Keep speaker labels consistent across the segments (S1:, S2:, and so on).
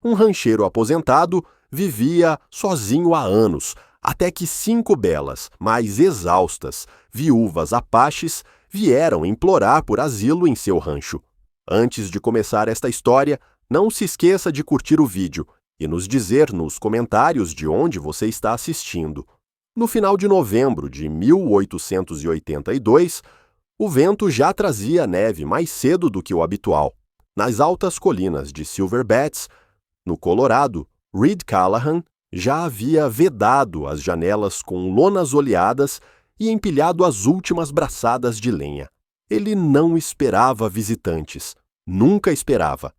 S1: Um rancheiro aposentado vivia sozinho há anos, até que 5 belas, mas exaustas, viúvas apaches vieram implorar por asilo em seu rancho. Antes de começar esta história, não se esqueça de curtir o vídeo e nos dizer nos comentários de onde você está assistindo. No final de novembro de 1882, o vento já trazia neve mais cedo do que o habitual. Nas altas colinas de Silver Bats, no Colorado, Reed Callahan já havia vedado as janelas com lonas oleadas e empilhado as últimas braçadas de lenha. Ele não esperava visitantes. Nunca esperava.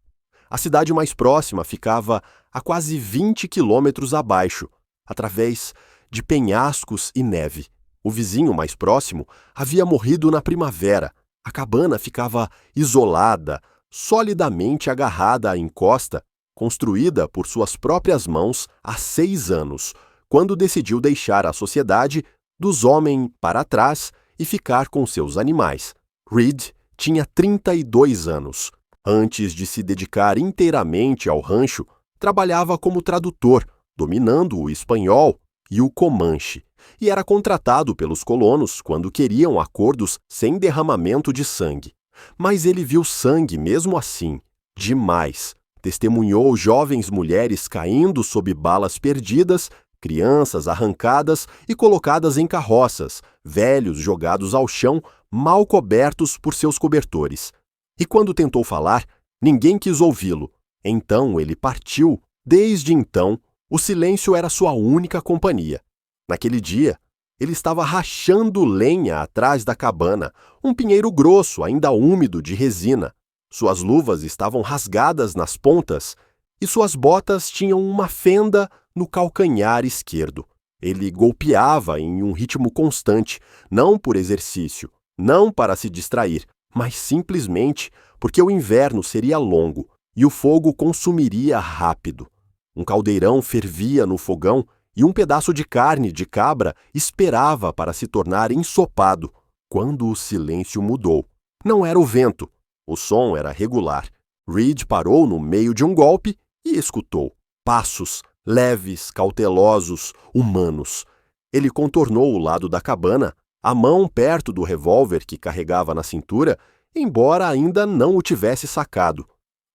S1: A cidade mais próxima ficava a quase 20 quilômetros abaixo, através de penhascos e neve. O vizinho mais próximo havia morrido na primavera. A cabana ficava isolada, solidamente agarrada à encosta, construída por suas próprias mãos há 6 anos, quando decidiu deixar a sociedade dos homens para trás e ficar com seus animais. Reed tinha 32 anos. Antes de se dedicar inteiramente ao rancho, trabalhava como tradutor, dominando o espanhol e o comanche, e era contratado pelos colonos quando queriam acordos sem derramamento de sangue. Mas ele viu sangue mesmo assim, demais. Testemunhou jovens mulheres caindo sob balas perdidas, crianças arrancadas e colocadas em carroças, velhos jogados ao chão, mal cobertos por seus cobertores. E quando tentou falar, ninguém quis ouvi-lo. Então ele partiu. Desde então, o silêncio era sua única companhia. Naquele dia, ele estava rachando lenha atrás da cabana, um pinheiro grosso, ainda úmido de resina. Suas luvas estavam rasgadas nas pontas e suas botas tinham uma fenda no calcanhar esquerdo. Ele golpeava em um ritmo constante, não por exercício, não para se distrair, mas simplesmente porque o inverno seria longo e o fogo consumiria rápido. Um caldeirão fervia no fogão e um pedaço de carne de cabra esperava para se tornar ensopado, quando o silêncio mudou. Não era o vento, o som era regular. Reed parou no meio de um golpe e escutou. Passos, leves, cautelosos, humanos. Ele contornou o lado da cabana, a mão perto do revólver que carregava na cintura, embora ainda não o tivesse sacado.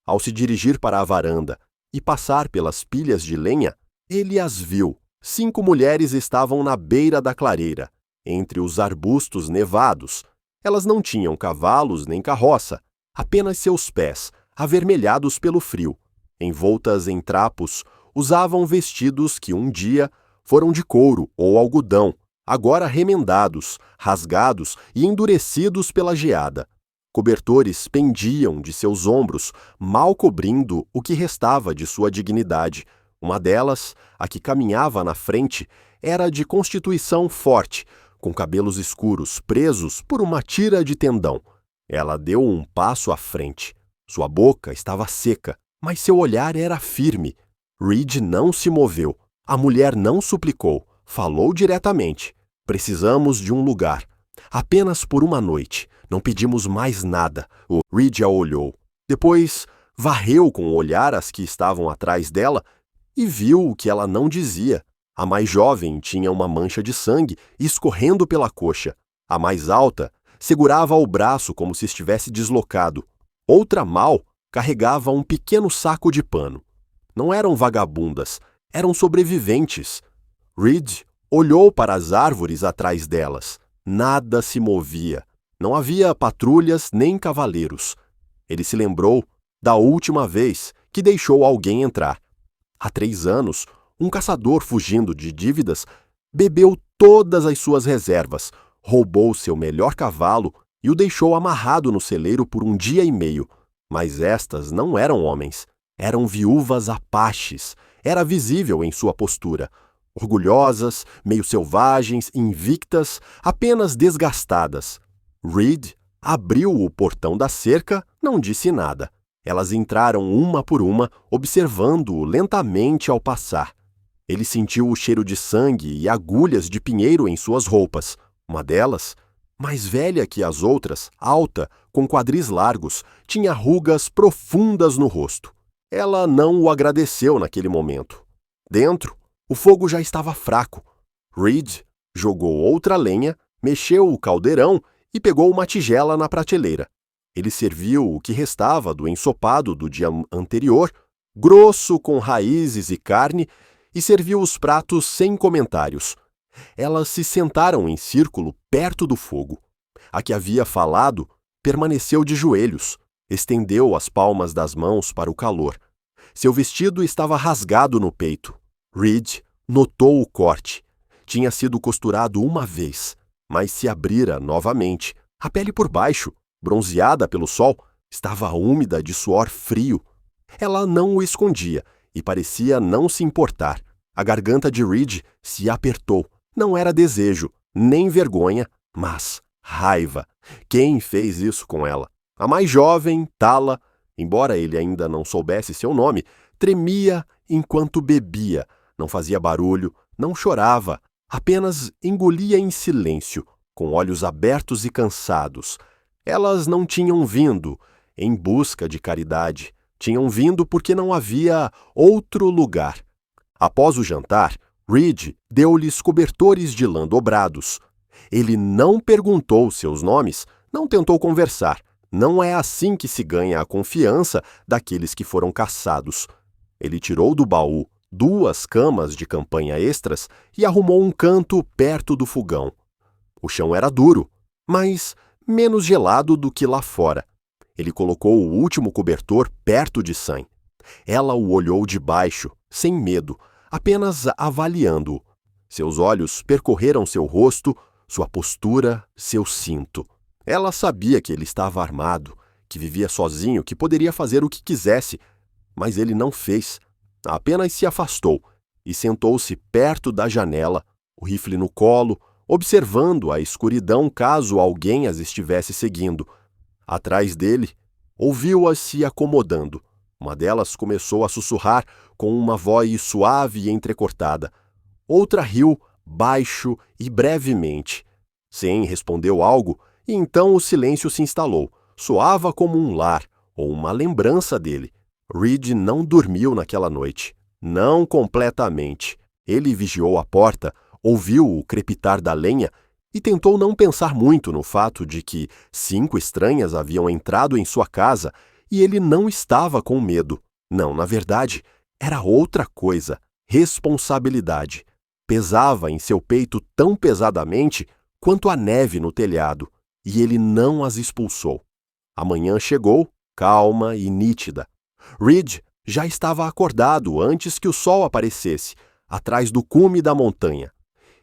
S1: Ao se dirigir para a varanda e passar pelas pilhas de lenha, ele as viu. 5 mulheres estavam na beira da clareira, entre os arbustos nevados. Elas não tinham cavalos nem carroça, apenas seus pés, avermelhados pelo frio. Envoltas em trapos, usavam vestidos que um dia foram de couro ou algodão, agora remendados, rasgados e endurecidos pela geada. Cobertores pendiam de seus ombros, mal cobrindo o que restava de sua dignidade. Uma delas, a que caminhava na frente, era de constituição forte, com cabelos escuros presos por uma tira de tendão. Ela deu um passo à frente. Sua boca estava seca, mas seu olhar era firme. Reed não se moveu. A mulher não suplicou. Falou diretamente. Precisamos de um lugar. Apenas por uma noite. Não pedimos mais nada. O Reed a olhou. Depois varreu com o olhar as que estavam atrás dela e viu o que ela não dizia. A mais jovem tinha uma mancha de sangue escorrendo pela coxa. A mais alta segurava o braço como se estivesse deslocado. Outra mal carregava um pequeno saco de pano. Não eram vagabundas, eram sobreviventes. Reed olhou para as árvores atrás delas. Nada se movia. Não havia patrulhas nem cavaleiros. Ele se lembrou da última vez que deixou alguém entrar. Há 3 anos, um caçador fugindo de dívidas bebeu todas as suas reservas, roubou seu melhor cavalo e o deixou amarrado no celeiro por 1 dia e meio. Mas estas não eram homens, eram viúvas apaches. Era visível em sua postura. Orgulhosas, meio selvagens, invictas, apenas desgastadas. Reed abriu o portão da cerca, não disse nada. Elas entraram uma por uma, observando-o lentamente ao passar. Ele sentiu o cheiro de sangue e agulhas de pinheiro em suas roupas. Uma delas, mais velha que as outras, alta, com quadris largos, tinha rugas profundas no rosto. Ela não o agradeceu naquele momento. Dentro, o fogo já estava fraco. Reed jogou outra lenha, mexeu o caldeirão e pegou uma tigela na prateleira. Ele serviu o que restava do ensopado do dia anterior, grosso com raízes e carne, e serviu os pratos sem comentários. Elas se sentaram em círculo perto do fogo. A que havia falado permaneceu de joelhos, estendeu as palmas das mãos para o calor. Seu vestido estava rasgado no peito. Reed notou o corte. Tinha sido costurado uma vez, mas se abrira novamente. A pele por baixo, bronzeada pelo sol, estava úmida de suor frio. Ela não o escondia e parecia não se importar. A garganta de Reed se apertou. Não era desejo, nem vergonha, mas raiva. Quem fez isso com ela? A mais jovem, Tala, embora ele ainda não soubesse seu nome, tremia enquanto bebia. Não fazia barulho, não chorava, apenas engolia em silêncio, com olhos abertos e cansados. Elas não tinham vindo em busca de caridade. Tinham vindo porque não havia outro lugar. Após o jantar, Reed deu-lhes cobertores de lã dobrados. Ele não perguntou seus nomes, não tentou conversar. Não é assim que se ganha a confiança daqueles que foram caçados. Ele tirou do baú 2 camas de campanha extras e arrumou um canto perto do fogão. O chão era duro, mas menos gelado do que lá fora. Ele colocou o último cobertor perto de Sam. Ela o olhou de baixo, sem medo, apenas avaliando-o. Seus olhos percorreram seu rosto, sua postura, seu cinto. Ela sabia que ele estava armado, que vivia sozinho, que poderia fazer o que quisesse, mas ele não fez. Apenas se afastou e sentou-se perto da janela, o rifle no colo, observando a escuridão caso alguém as estivesse seguindo. Atrás dele, ouviu-as se acomodando. Uma delas começou a sussurrar com uma voz suave e entrecortada. Outra riu baixo e brevemente. Sam respondeu algo e então o silêncio se instalou. Soava como um lar ou uma lembrança dele. Reed não dormiu naquela noite. Não completamente. Ele vigiou a porta, ouviu o crepitar da lenha e tentou não pensar muito no fato de que 5 estranhas haviam entrado em sua casa e ele não estava com medo. Não, na verdade, era outra coisa. Responsabilidade. Pesava em seu peito tão pesadamente quanto a neve no telhado, e ele não as expulsou. A manhã chegou, calma e nítida. Reed já estava acordado antes que o sol aparecesse, atrás do cume da montanha.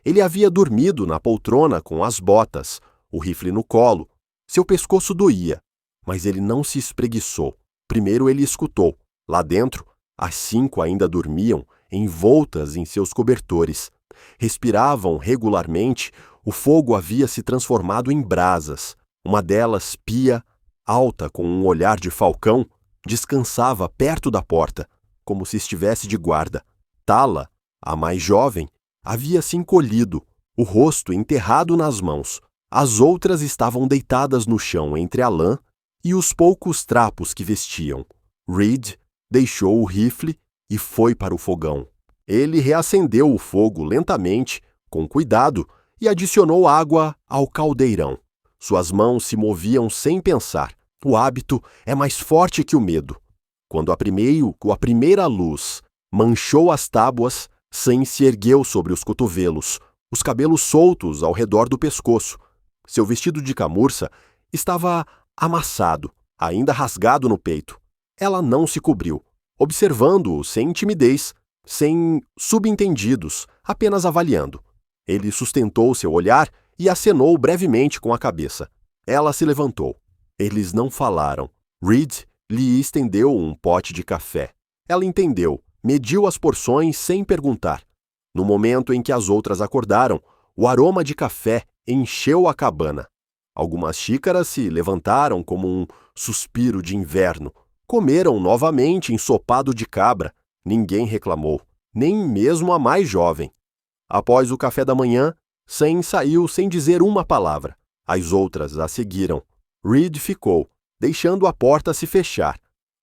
S1: Ele havia dormido na poltrona com as botas, o rifle no colo. Seu pescoço doía, mas ele não se espreguiçou. Primeiro ele escutou. Lá dentro, as 5 ainda dormiam, envoltas em seus cobertores. Respiravam regularmente, o fogo havia se transformado em brasas. Uma delas, Pia, alta com um olhar de falcão, descansava perto da porta, como se estivesse de guarda. Tala, a mais jovem, havia se encolhido, o rosto enterrado nas mãos. As outras estavam deitadas no chão entre a lã e os poucos trapos que vestiam. Reed deixou o rifle e foi para o fogão. Ele reacendeu o fogo lentamente, com cuidado, e adicionou água ao caldeirão. Suas mãos se moviam sem pensar. O hábito é mais forte que o medo. Quando a primeira luz manchou as tábuas, Sam se ergueu sobre os cotovelos, os cabelos soltos ao redor do pescoço. Seu vestido de camurça estava amassado, ainda rasgado no peito. Ela não se cobriu, observando-o sem timidez, sem subentendidos, apenas avaliando. Ele sustentou seu olhar e acenou brevemente com a cabeça. Ela se levantou. Eles não falaram. Reed lhe estendeu um pote de café. Ela entendeu, mediu as porções sem perguntar. No momento em que as outras acordaram, o aroma de café encheu a cabana. Algumas xícaras se levantaram como um suspiro de inverno. Comeram novamente ensopado de cabra. Ninguém reclamou, nem mesmo a mais jovem. Após o café da manhã, Sam saiu sem dizer uma palavra. As outras a seguiram. Reed ficou, deixando a porta se fechar.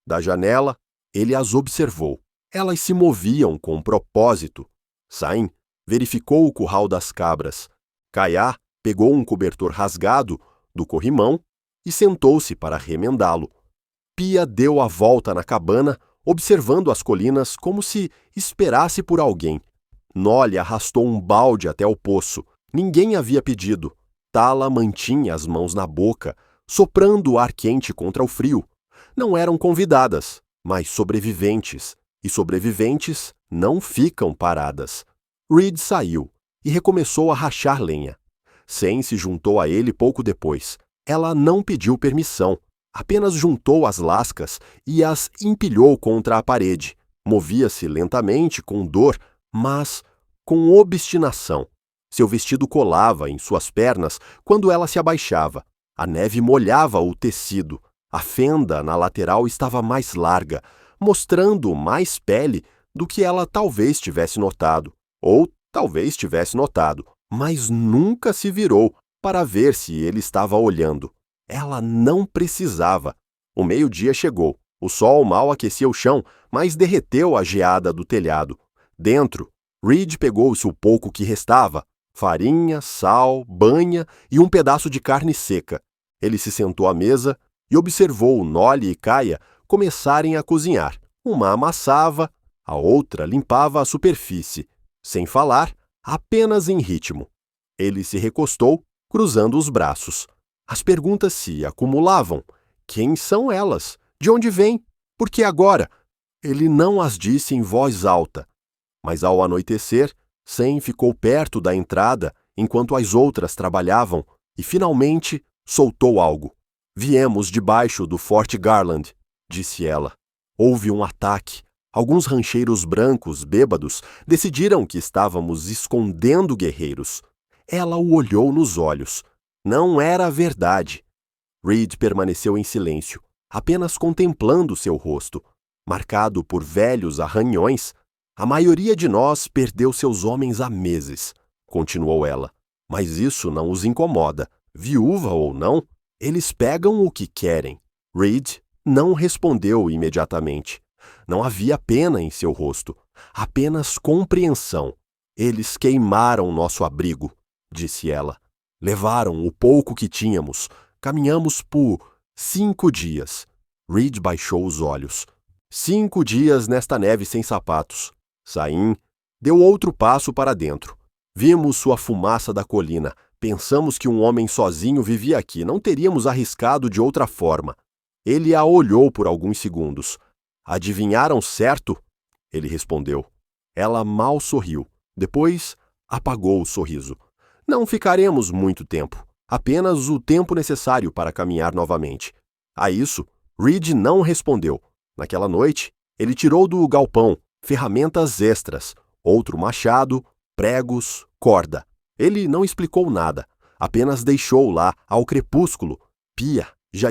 S1: Da janela, Ele as observou. Elas se moviam com propósito. Sain verificou o curral das cabras. Kaya pegou um cobertor rasgado do corrimão e sentou-se para remendá-lo. Pia deu a volta na cabana, observando as colinas como se esperasse por alguém. Nolly arrastou um balde até o poço. Ninguém havia pedido. Tala mantinha as mãos na boca, soprando o ar quente contra o frio. Não eram convidadas, mas sobreviventes. E sobreviventes não ficam paradas. Reed saiu e recomeçou a rachar lenha. Sen se juntou a ele pouco depois. Ela não pediu permissão. Apenas juntou as lascas e as empilhou contra a parede. Movia-se lentamente, com dor, mas com obstinação. Seu vestido colava em suas pernas quando ela se abaixava. A neve molhava o tecido. A fenda na lateral estava mais larga, mostrando mais pele do que ela talvez tivesse notado. Ou talvez tivesse notado, mas nunca se virou para ver se ele estava olhando. Ela não precisava. O meio-dia chegou. O sol mal aquecia o chão, mas derreteu a geada do telhado. Dentro, Reed pegou-se o pouco que restava: farinha, sal, banha e um pedaço de carne seca. Ele se sentou à mesa e observou Nolly e Kaya começarem a cozinhar. Uma amassava, a outra limpava a superfície. Sem falar, apenas em ritmo. Ele se recostou, cruzando os braços. As perguntas se acumulavam. Quem são elas? De onde vêm? Por que agora? Ele não as disse em voz alta. Mas ao anoitecer, Sen ficou perto da entrada enquanto as outras trabalhavam e finalmente soltou algo. Viemos debaixo do Forte Garland, disse ela. Houve um ataque. Alguns rancheiros brancos, bêbados, decidiram que estávamos escondendo guerreiros. Ela o olhou nos olhos. Não era verdade. Reed permaneceu em silêncio, apenas contemplando seu rosto. Marcado por velhos arranhões, a maioria de nós perdeu seus homens há meses, continuou ela. Mas isso não os incomoda. Viúva ou não, eles pegam o que querem. Reed não respondeu imediatamente. Não havia pena em seu rosto, apenas compreensão. Eles queimaram nosso abrigo, disse ela. Levaram o pouco que tínhamos. Caminhamos por 5 dias. Reed baixou os olhos. 5 dias nesta neve sem sapatos. Sain deu outro passo para dentro. Vimos sua fumaça da colina. Pensamos que um homem sozinho vivia aqui. Não teríamos arriscado de outra forma. Ele a olhou por alguns segundos. Adivinharam certo? Ele respondeu. Ela mal sorriu. Depois apagou o sorriso. Não ficaremos muito tempo. Apenas o tempo necessário para caminhar novamente. A isso, Reed não respondeu. Naquela noite, ele tirou do galpão ferramentas extras, outro machado, pregos, corda. Ele não explicou nada, apenas deixou lá, ao crepúsculo. Pia já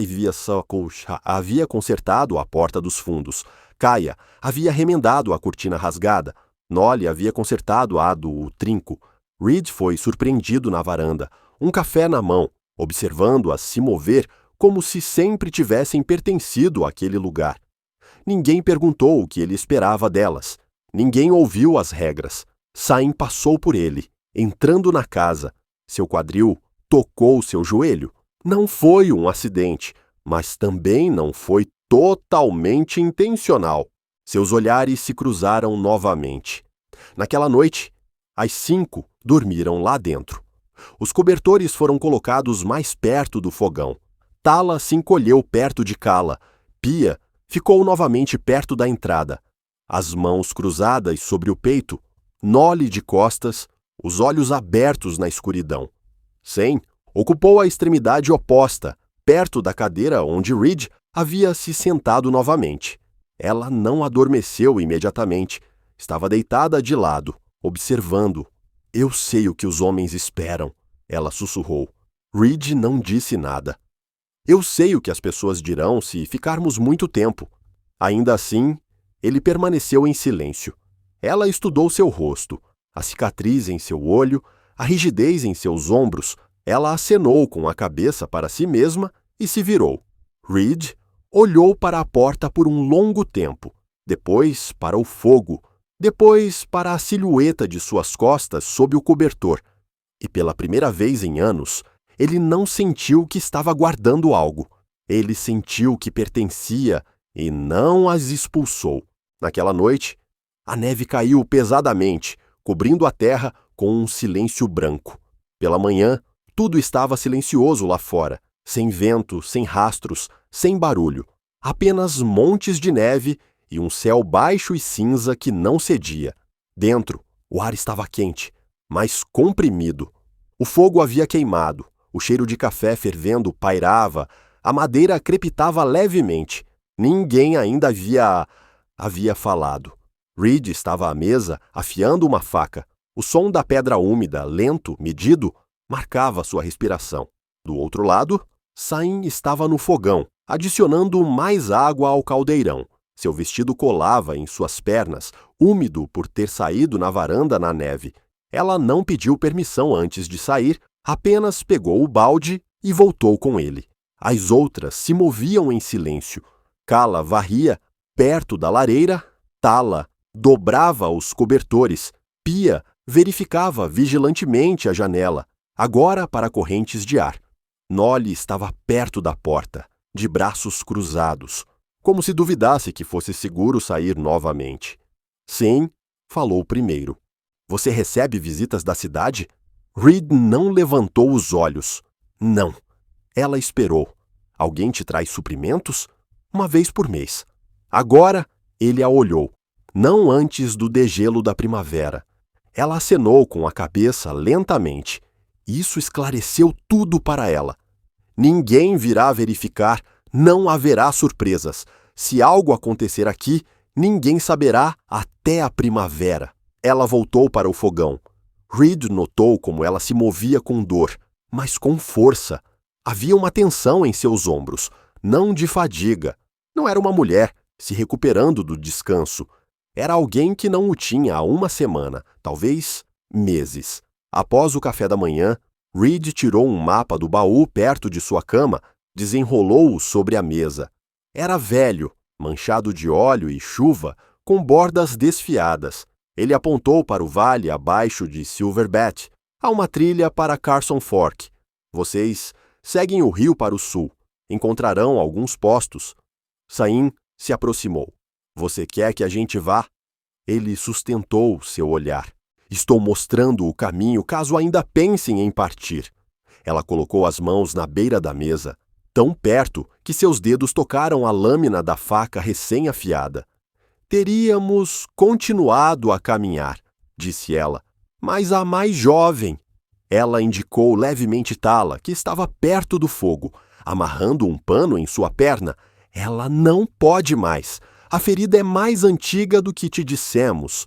S1: havia consertado a porta dos fundos. Kaya havia remendado a cortina rasgada. Nolly havia consertado a do trinco. Reed foi surpreendido na varanda, um café na mão, observando-as se mover como se sempre tivessem pertencido àquele lugar. Ninguém perguntou o que ele esperava delas. Ninguém ouviu as regras. Sain passou por ele, entrando na casa. Seu quadril tocou seu joelho. Não foi um acidente, mas também não foi totalmente intencional. Seus olhares se cruzaram novamente. Naquela noite, as 5 dormiram lá dentro. Os cobertores foram colocados mais perto do fogão. Tala se encolheu perto de Kala. Pia ficou novamente perto da entrada. As mãos cruzadas sobre o peito, Nolly de costas, os olhos abertos na escuridão. Sen ocupou a extremidade oposta, perto da cadeira onde Reed havia se sentado novamente. Ela não adormeceu imediatamente. Estava deitada de lado, observando. Eu sei o que os homens esperam, ela sussurrou. Reed não disse nada. Eu sei o que as pessoas dirão se ficarmos muito tempo. Ainda assim, ele permaneceu em silêncio. Ela estudou seu rosto, a cicatriz em seu olho, a rigidez em seus ombros. Ela acenou com a cabeça para si mesma e se virou. Reed olhou para a porta por um longo tempo. depois para o fogo, depois para a silhueta de suas costas sob o cobertor. E pela primeira vez em anos, ele não sentiu que estava guardando algo. Ele sentiu que pertencia e não as expulsou. Naquela noite, a neve caiu pesadamente, cobrindo a terra com um silêncio branco. Pela manhã, tudo estava silencioso lá fora, sem vento, sem rastros, sem barulho. Apenas montes de neve e um céu baixo e cinza que não cedia. Dentro, o ar estava quente, mas comprimido. O fogo havia queimado, o cheiro de café fervendo pairava, a madeira crepitava levemente. Ninguém ainda havia falado. Reed estava à mesa, afiando uma faca. O som da pedra úmida, lento, medido, marcava sua respiração. Do outro lado, Sain estava no fogão, adicionando mais água ao caldeirão. Seu vestido colava em suas pernas, úmido por ter saído na varanda na neve. Ela não pediu permissão antes de sair, apenas pegou o balde e voltou com ele. As outras se moviam em silêncio. Kala varria perto da lareira, Tala dobrava os cobertores, Pia verificava vigilantemente a janela, agora para correntes de ar. Nolly estava perto da porta, de braços cruzados, como se duvidasse que fosse seguro sair novamente. Sim, falou primeiro. Você recebe visitas da cidade? Reed não levantou os olhos. Não. Ela esperou. Alguém te traz suprimentos? Uma vez por mês. Agora, ele a olhou. Não antes do degelo da primavera. Ela acenou com a cabeça lentamente. Isso esclareceu tudo para ela. Ninguém virá verificar, não haverá surpresas. Se algo acontecer aqui, ninguém saberá até a primavera. Ela voltou para o fogão. Reed notou como ela se movia com dor, mas com força. Havia uma tensão em seus ombros, não de fadiga. Não era uma mulher, se recuperando do descanso. Era alguém que não o tinha há uma semana, talvez meses. Após o café da manhã, Reed tirou um mapa do baú perto de sua cama, desenrolou-o sobre a mesa. Era velho, manchado de óleo e chuva, com bordas desfiadas. Ele apontou para o vale abaixo de Silverbat. Há uma trilha para Carson Fork. Vocês seguem o rio para o sul. Encontrarão alguns postos. Sain se aproximou. Você quer que a gente vá? Ele sustentou seu olhar. Estou mostrando o caminho caso ainda pensem em partir. Ela colocou as mãos na beira da mesa, tão perto que seus dedos tocaram a lâmina da faca recém-afiada. Teríamos continuado a caminhar, disse ela, mas a mais jovem. Ela indicou levemente Tala, que estava perto do fogo, amarrando um pano em sua perna. Ela não pode mais. A ferida é mais antiga do que te dissemos.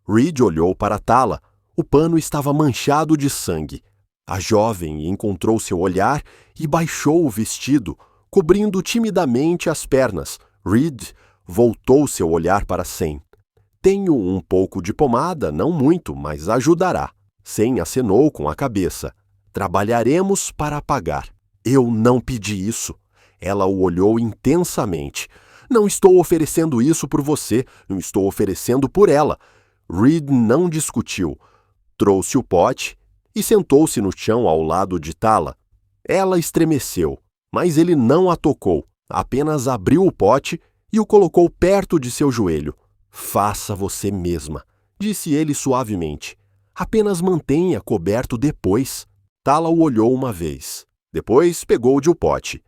S1: Reed olhou para Tala. O pano estava manchado de sangue. A jovem encontrou seu olhar e baixou o vestido, cobrindo timidamente as pernas. Reed voltou seu olhar para Sen. Tenho um pouco de pomada, não muito, mas ajudará. Sen acenou com a cabeça. Trabalharemos para apagar. Eu não pedi isso. Ela o olhou intensamente. Não estou oferecendo isso por você, não estou oferecendo por ela. Reed não discutiu. Trouxe o pote e sentou-se no chão ao lado de Tala. Ela estremeceu, mas ele não a tocou, apenas abriu o pote e o colocou perto de seu joelho. Faça você mesma, disse ele suavemente. Apenas mantenha coberto depois. Tala o olhou uma vez. Depois pegou-de o pote.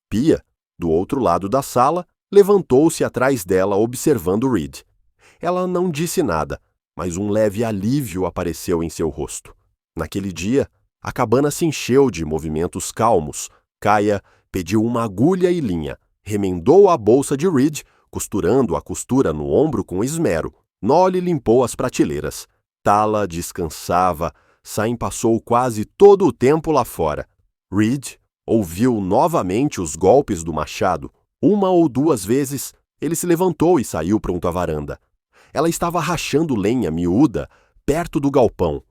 S1: Pia, do outro lado da sala, levantou-se atrás dela observando Reed. Ela não disse nada, mas um leve alívio apareceu em seu rosto. Naquele dia, a cabana se encheu de movimentos calmos. Kaya pediu uma agulha e linha, remendou a bolsa de Reed, costurando a costura no ombro com esmero. Nolly limpou as prateleiras. Tala descansava. Sain passou quase todo o tempo lá fora. Reed ouviu novamente os golpes do machado. Uma ou duas vezes, ele se levantou e saiu pronto à varanda. Ela estava rachando lenha miúda perto do galpão.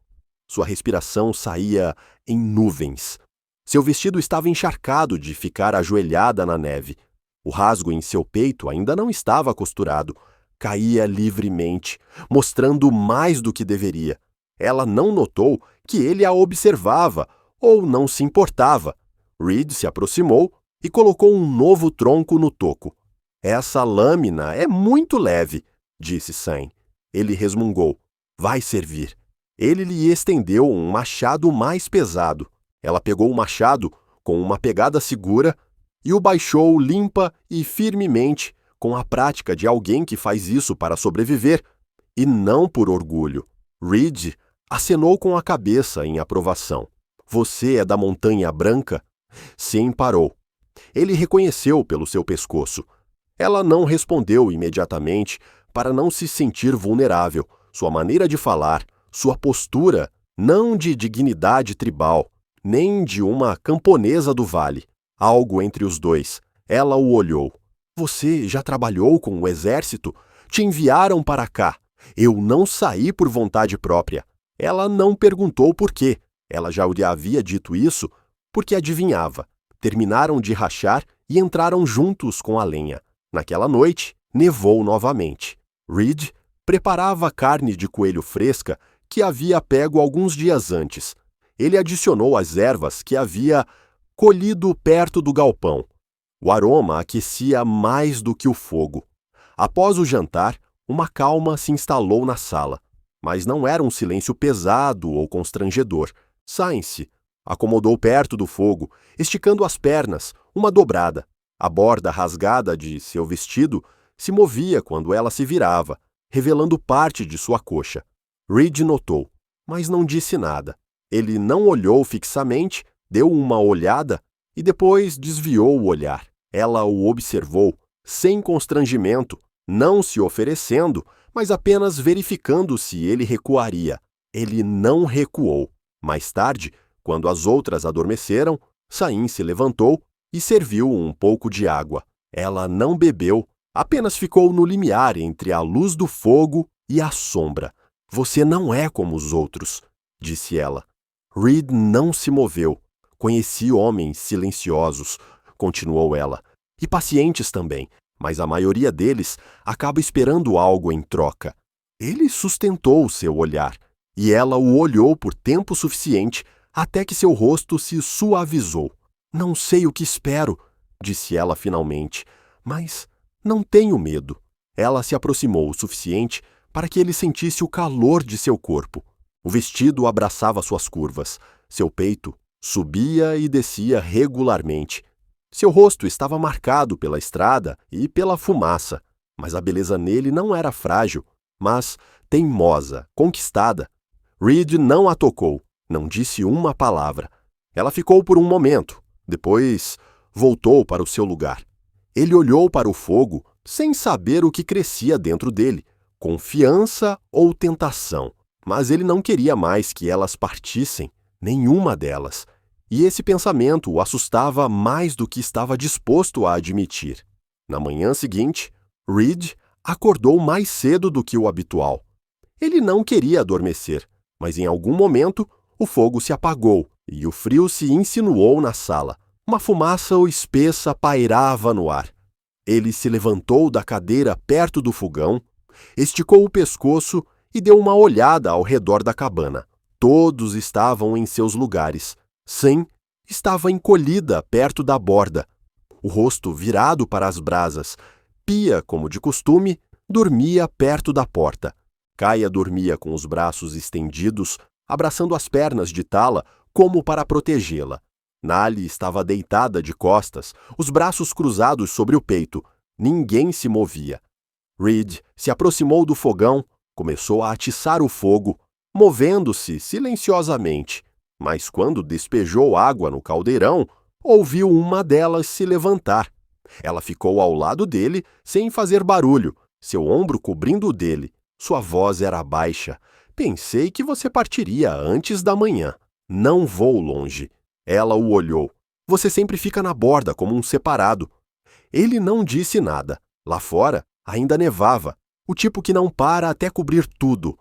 S1: Sua respiração saía em nuvens. Seu vestido estava encharcado de ficar ajoelhada na neve. O rasgo em seu peito ainda não estava costurado. caía livremente, mostrando mais do que deveria. Ela não notou que ele a observava ou não se importava. Reed se aproximou e colocou um novo tronco no toco. Essa lâmina é muito leve, disse Sam. Ele resmungou. Vai servir. Ele lhe estendeu um machado mais pesado. Ela pegou o machado com uma pegada segura e o baixou limpa e firmemente, com a prática de alguém que faz isso para sobreviver, e não por orgulho. Reed acenou com a cabeça em aprovação. Você é da Montanha Branca? Sim, parou. Ele reconheceu pelo seu pescoço. Ela não respondeu imediatamente para não se sentir vulnerável. Sua maneira de falar, sua postura, não de dignidade tribal, nem de uma camponesa do vale. Algo entre os dois. Ela o olhou. Você já trabalhou com o exército? Te enviaram para cá. Eu não saí por vontade própria. Ela não perguntou por quê. Ela já lhe havia dito isso porque adivinhava. Terminaram de rachar e entraram juntos com a lenha. Naquela noite, nevou novamente. Reed preparava carne de coelho fresca que havia pego alguns dias antes. Ele adicionou as ervas que havia colhido perto do galpão. O aroma aquecia mais do que o fogo. Após o jantar, uma calma se instalou na sala. Mas não era um silêncio pesado ou constrangedor. Sainz acomodou perto do fogo, esticando as pernas, uma dobrada. A borda rasgada de seu vestido se movia quando ela se virava, revelando parte de sua coxa. Reed notou, mas não disse nada. Ele não olhou fixamente, deu uma olhada e depois desviou o olhar. Ela o observou, sem constrangimento, não se oferecendo, mas apenas verificando se ele recuaria. Ele não recuou. Mais tarde, quando as outras adormeceram, Sain se levantou e serviu um pouco de água. Ela não bebeu, apenas ficou no limiar entre a luz do fogo e a sombra. Você não é como os outros, disse ela. Reed não se moveu. Conheci homens silenciosos, continuou ela, e pacientes também, mas a maioria deles acaba esperando algo em troca. Ele sustentou seu olhar, e ela o olhou por tempo suficiente até que seu rosto se suavizou. Não sei o que espero, disse ela finalmente, mas não tenho medo. Ela se aproximou o suficiente para que ele sentisse o calor de seu corpo. O vestido abraçava suas curvas, seu peito subia e descia regularmente. Seu rosto estava marcado pela estrada e pela fumaça, mas a beleza nele não era frágil, mas teimosa, conquistada. Reed não a tocou, não disse uma palavra. Ela ficou por um momento, depois voltou para o seu lugar. Ele olhou para o fogo sem saber o que crescia dentro dele, confiança ou tentação. Mas ele não queria mais que elas partissem, nenhuma delas. E esse pensamento o assustava mais do que estava disposto a admitir. Na manhã seguinte, Reed acordou mais cedo do que o habitual. Ele não queria adormecer, mas em algum momento o fogo se apagou e o frio se insinuou na sala. Uma fumaça espessa pairava no ar. Ele se levantou da cadeira perto do fogão, esticou o pescoço e deu uma olhada ao redor da cabana. Todos estavam em seus lugares. Sam estava encolhida perto da borda, o rosto virado para as brasas. Pia, como de costume, dormia perto da porta. Kaya dormia com os braços estendidos, abraçando as pernas de Tala como para protegê-la. Nali estava deitada de costas, os braços cruzados sobre o peito. Ninguém se movia. Reed se aproximou do fogão, começou a atiçar o fogo, movendo-se silenciosamente. Mas quando despejou água no caldeirão, ouviu uma delas se levantar. Ela ficou ao lado dele sem fazer barulho, seu ombro cobrindo o dele. Sua voz era baixa. Pensei que você partiria antes da manhã. Não vou longe. Ela o olhou. Você sempre fica na borda como um separado. Ele não disse nada. Lá fora ainda nevava, o tipo que não para até cobrir tudo.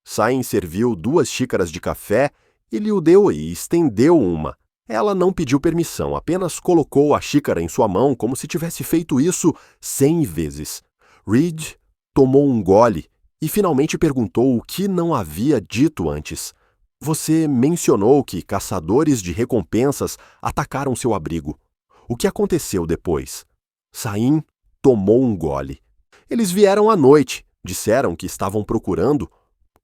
S1: Sain serviu 2 xícaras de café e lhe o deu e estendeu uma. Ela não pediu permissão, apenas colocou a xícara em sua mão como se tivesse feito isso 100 vezes. Reed tomou um gole e finalmente perguntou o que não havia dito antes. Você mencionou que caçadores de recompensas atacaram seu abrigo. O que aconteceu depois? Saim tomou um gole. Eles vieram à noite, disseram que estavam procurando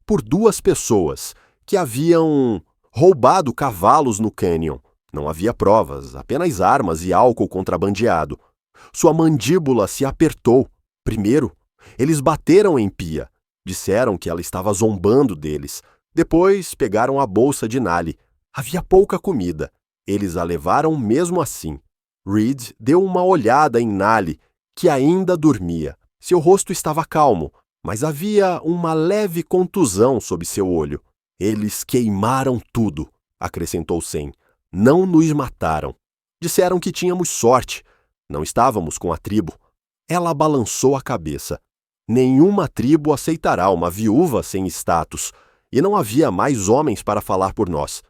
S1: por 2 pessoas que haviam roubado cavalos no cânion. Não havia provas, apenas armas e álcool contrabandeado. Sua mandíbula se apertou. Primeiro, eles bateram em Pia. Disseram que ela estava zombando deles. Depois, pegaram a bolsa de Nali. Havia pouca comida. Eles a levaram mesmo assim. Reed deu uma olhada em Nali, que ainda dormia. Seu rosto estava calmo, mas havia uma leve contusão sob seu olho. Eles queimaram tudo, acrescentou Sem. Não nos mataram. Disseram que tínhamos sorte. Não estávamos com a tribo. Ela balançou a cabeça. Nenhuma tribo aceitará uma viúva sem status, e não havia mais homens para falar por nós.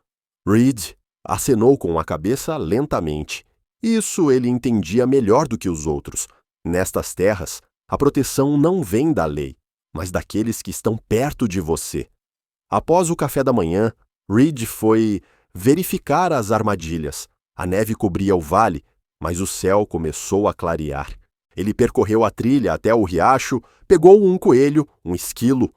S1: Reed acenou com a cabeça lentamente. Isso ele entendia melhor do que os outros. Nestas terras, a proteção não vem da lei, mas daqueles que estão perto de você. Após o café da manhã, Reed foi verificar as armadilhas. A neve cobria o vale, mas o céu começou a clarear. Ele percorreu a trilha até o riacho, pegou um coelho, um esquilo,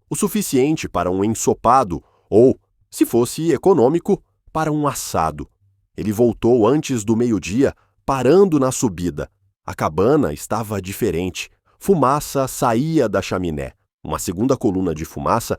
S1: o suficiente para um ensopado ou, se fosse econômico, para um assado. Ele voltou antes do meio-dia, parando na subida. A cabana estava diferente. Fumaça saía da chaminé. Uma segunda coluna de fumaça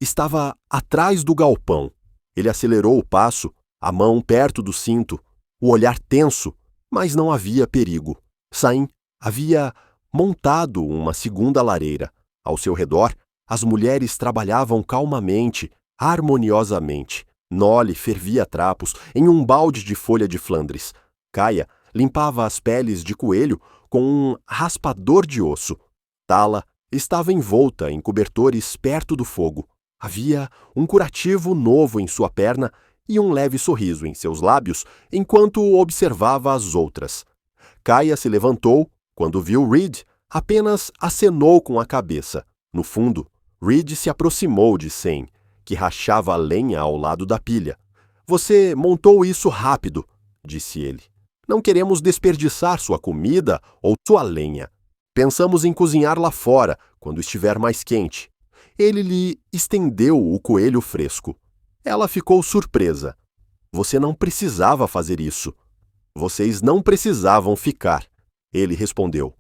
S1: estava atrás do galpão. Ele acelerou o passo, a mão perto do cinto, o olhar tenso, mas não havia perigo. Saim havia montado uma segunda lareira. Ao seu redor, as mulheres trabalhavam calmamente, harmoniosamente. Nolly fervia trapos em um balde de folha de Flandres. Kaia limpava as peles de coelho com um raspador de osso. Tala estava envolta em cobertores perto do fogo. Havia um curativo novo em sua perna e um leve sorriso em seus lábios enquanto observava as outras. Kaia se levantou. Quando viu Reed, apenas acenou com a cabeça. No fundo, Reed se aproximou de Sem, que rachava a lenha ao lado da pilha. Você montou isso rápido, disse ele. Não queremos desperdiçar sua comida ou sua lenha. Pensamos em cozinhar lá fora, quando estiver mais quente. Ele lhe estendeu o coelho fresco. Ela ficou surpresa. Você não precisava fazer isso. Vocês não precisavam ficar. Ele respondeu.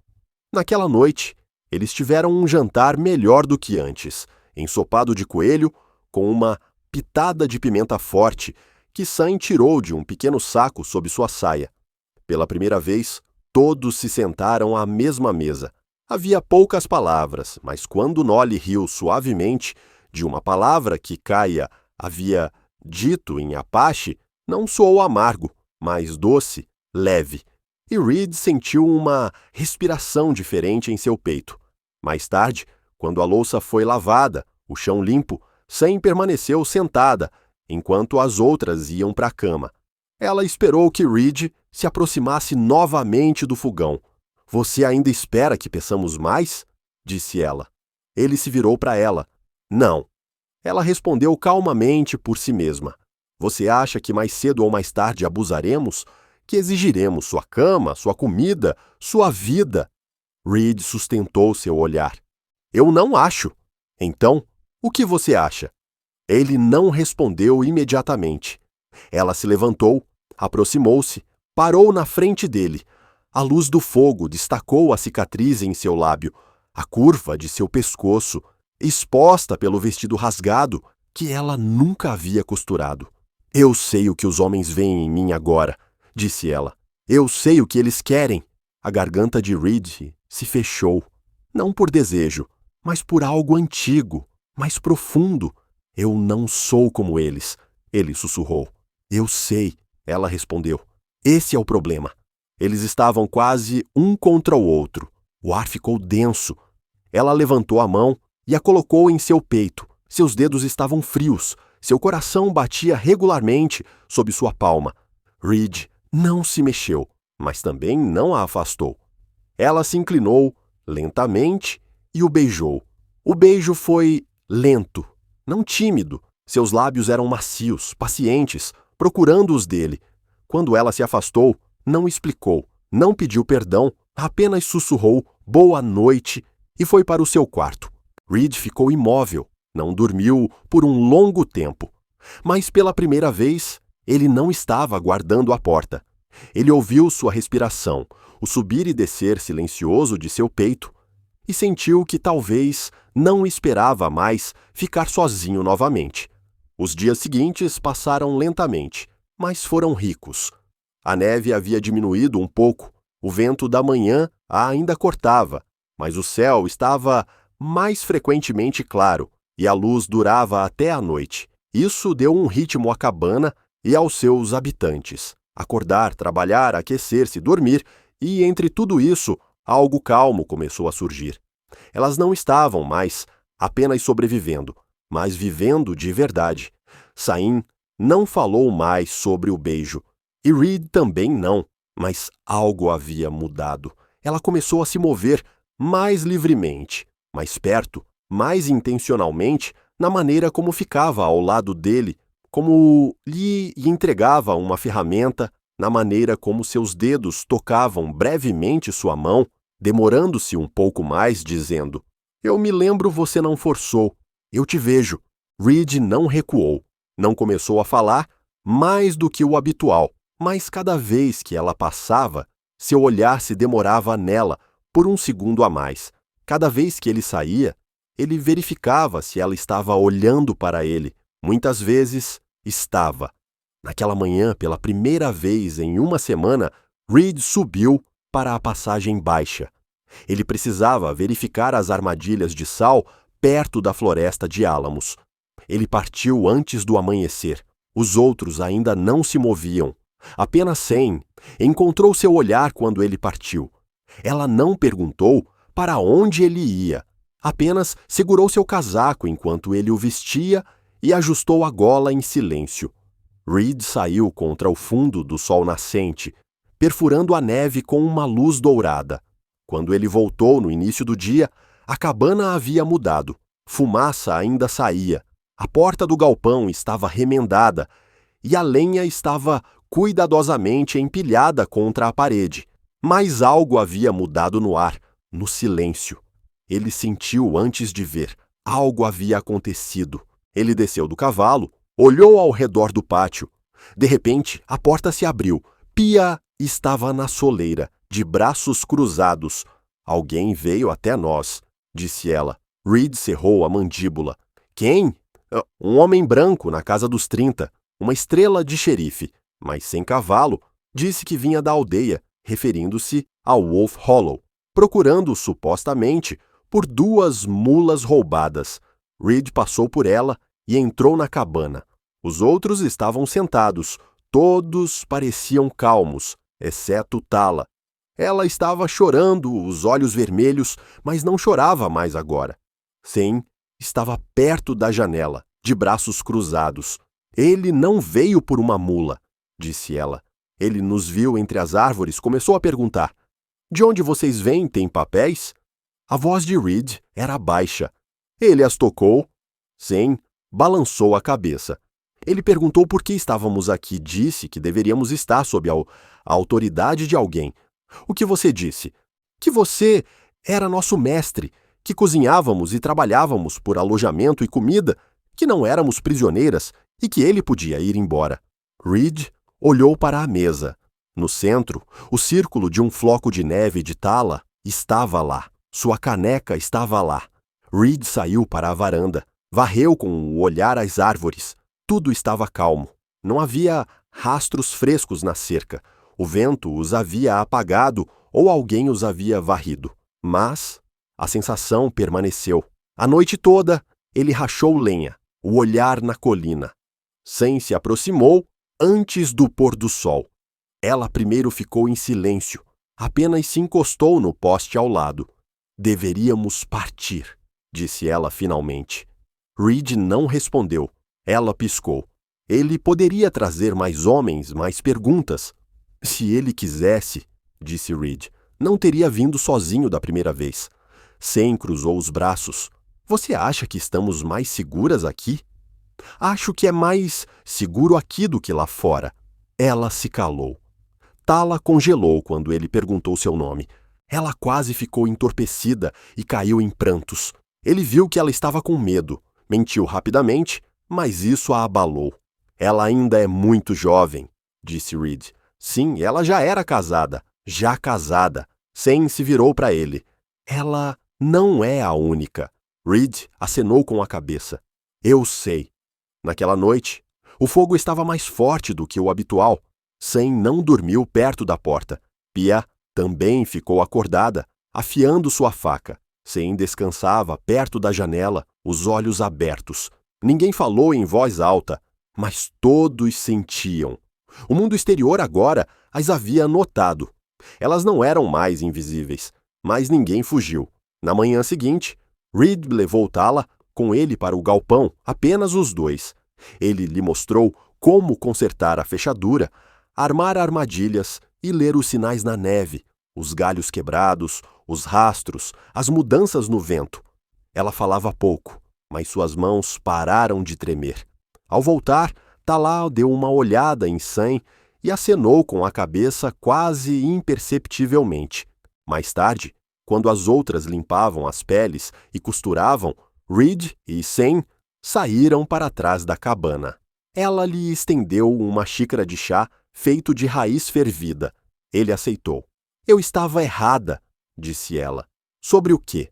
S1: Naquela noite, eles tiveram um jantar melhor do que antes, ensopado de coelho com uma pitada de pimenta forte que Sam tirou de um pequeno saco sob sua saia. Pela primeira vez, todos se sentaram à mesma mesa. Havia poucas palavras, mas quando Nolly riu suavemente de uma palavra que Kaia havia dito em Apache, não soou amargo, mas doce, leve. E Reed sentiu uma respiração diferente em seu peito. Mais tarde, quando a louça foi lavada, o chão limpo, Sam permaneceu sentada, enquanto as outras iam para a cama. Ela esperou que Reed se aproximasse novamente do fogão. Você ainda espera que peçamos mais? Disse ela. Ele se virou para ela. Não. Ela respondeu calmamente por si mesma. Você acha que mais cedo ou mais tarde abusaremos? Que exigiremos sua cama, sua comida, sua vida? Reed sustentou seu olhar. Eu não acho. Então, o que você acha? Ele não respondeu imediatamente. Ela se levantou, aproximou-se, parou na frente dele. A luz do fogo destacou a cicatriz em seu lábio, a curva de seu pescoço, exposta pelo vestido rasgado que ela nunca havia costurado. Eu sei o que os homens veem em mim agora, disse ela. Eu sei o que eles querem. A garganta de Reed se fechou, não por desejo, mas por algo antigo, mais profundo. Eu não sou como eles, ele sussurrou. Eu sei, ela respondeu. Esse é o problema. Eles estavam quase um contra o outro. O ar ficou denso. Ela levantou a mão e a colocou em seu peito. Seus dedos estavam frios. Seu coração batia regularmente sob sua palma. Reed não se mexeu, mas também não a afastou. Ela se inclinou lentamente e o beijou. O beijo foi lento, não tímido. Seus lábios eram macios, pacientes, procurando os dele. Quando ela se afastou, não explicou, não pediu perdão, apenas sussurrou "boa noite" e foi para o seu quarto. Reed ficou imóvel, não dormiu por um longo tempo. Mas pela primeira vez, ele não estava guardando a porta. Ele ouviu sua respiração, o subir e descer silencioso de seu peito, e sentiu que talvez não esperava mais ficar sozinho novamente. Os dias seguintes passaram lentamente, mas foram ricos. A neve havia diminuído um pouco, o vento da manhã a ainda cortava, mas o céu estava mais frequentemente claro e a luz durava até a noite. Isso deu um ritmo à cabana e aos seus habitantes. Acordar, trabalhar, aquecer-se, dormir, e entre tudo isso, algo calmo começou a surgir. Elas não estavam mais apenas sobrevivendo, mas vivendo de verdade. Sain não falou mais sobre o beijo, e Reed também não, mas algo havia mudado. Ela começou a se mover mais livremente, mais perto, mais intencionalmente, na maneira como ficava ao lado dele, como lhe entregava uma ferramenta, na maneira como seus dedos tocavam brevemente sua mão, demorando-se um pouco mais, dizendo: "Eu me lembro, você não forçou. Eu te vejo." Reed não recuou. Não começou a falar mais do que o habitual, mas cada vez que ela passava, seu olhar se demorava nela por um segundo a mais. Cada vez que ele saía, ele verificava se ela estava olhando para ele. Muitas vezes, estava. Naquela manhã, pela primeira vez em uma semana, Reed subiu para a passagem baixa. Ele precisava verificar as armadilhas de sal perto da floresta de álamos. Ele partiu antes do amanhecer. Os outros ainda não se moviam. Apenas Sam encontrou seu olhar quando ele partiu. Ela não perguntou para onde ele ia. Apenas segurou seu casaco enquanto ele o vestia e ajustou a gola em silêncio. Reed saiu contra o fundo do sol nascente, perfurando a neve com uma luz dourada. Quando ele voltou no início do dia, a cabana havia mudado. Fumaça ainda saía. A porta do galpão estava remendada e a lenha estava cuidadosamente empilhada contra a parede. Mas algo havia mudado no ar, no silêncio. Ele sentiu antes de ver. Algo havia acontecido. Ele desceu do cavalo, olhou ao redor do pátio. De repente, a porta se abriu. Pia estava na soleira, de braços cruzados. "Alguém veio até nós", disse ela. Reed cerrou a mandíbula. "Quem?" "Um homem branco na casa dos 30, uma estrela de xerife, mas sem cavalo. Disse que vinha da aldeia, referindo-se ao Wolf Hollow, procurando supostamente por 2 mulas roubadas." Reed passou por ela e entrou na cabana. Os outros estavam sentados. Todos pareciam calmos, exceto Tala. Ela estava chorando, os olhos vermelhos, mas não chorava mais agora. Sam estava perto da janela, de braços cruzados. "Ele não veio por uma mula", disse ela. Ele nos viu entre as árvores, começou a perguntar: "De onde vocês vêm? Tem papéis?" A voz de Reed era baixa. "Ele as tocou." Sam balançou a cabeça. Ele perguntou por que estávamos aqui. Disse que deveríamos estar sob a autoridade de alguém. "O que você disse?" "Que você era nosso mestre, que cozinhávamos e trabalhávamos por alojamento e comida, que não éramos prisioneiras e que ele podia ir embora." Reed olhou para a mesa. No centro, o círculo de um floco de neve de Tala estava lá. Sua caneca estava lá. Reed saiu para a varanda. Varreu com o olhar as árvores. Tudo estava calmo. Não havia rastros frescos na cerca. O vento os havia apagado ou alguém os havia varrido. Mas a sensação permaneceu. A noite toda, ele rachou lenha, o olhar na colina. Sam se aproximou antes do pôr do sol. Ela primeiro ficou em silêncio. Apenas se encostou no poste ao lado. "Deveríamos partir", disse ela finalmente. Reed não respondeu. Ela piscou. Ele poderia trazer mais homens, mais perguntas. "Se ele quisesse", disse Reed, "não teria vindo sozinho da primeira vez." Sam cruzou os braços. Você acha que estamos mais seguras aqui? Acho que é mais seguro aqui do que lá fora. Ela se calou. Tala congelou quando ele perguntou seu nome. Ela quase ficou entorpecida e caiu em prantos. Ele viu que ela estava com medo. Mentiu rapidamente, mas isso a abalou. Ela ainda é muito jovem, disse Reed. Sim, ela já era casada. Já casada. Sam se virou para ele. Ela não é a única. Reed acenou com a cabeça. Eu sei. Naquela noite, o fogo estava mais forte do que o habitual. Sam não dormiu perto da porta. Pia também ficou acordada, afiando sua faca. Sam descansava perto da janela, os olhos abertos. Ninguém falou em voz alta, mas todos sentiam. O mundo exterior agora as havia notado. Elas não eram mais invisíveis, mas ninguém fugiu. Na manhã seguinte, Reed levou Tala com ele para o galpão, apenas os dois. Ele lhe mostrou como consertar a fechadura, armar armadilhas e ler os sinais na neve, os galhos quebrados, os rastros, as mudanças no vento. Ela falava pouco, mas suas mãos pararam de tremer. Ao voltar, Tala deu uma olhada em Sam e acenou com a cabeça quase imperceptivelmente. Mais tarde, quando as outras limpavam as peles e costuravam, Reed e Sam saíram para trás da cabana. Ela lhe estendeu uma xícara de chá feito de raiz fervida. Ele aceitou. Eu estava errada, disse ela. Sobre o quê?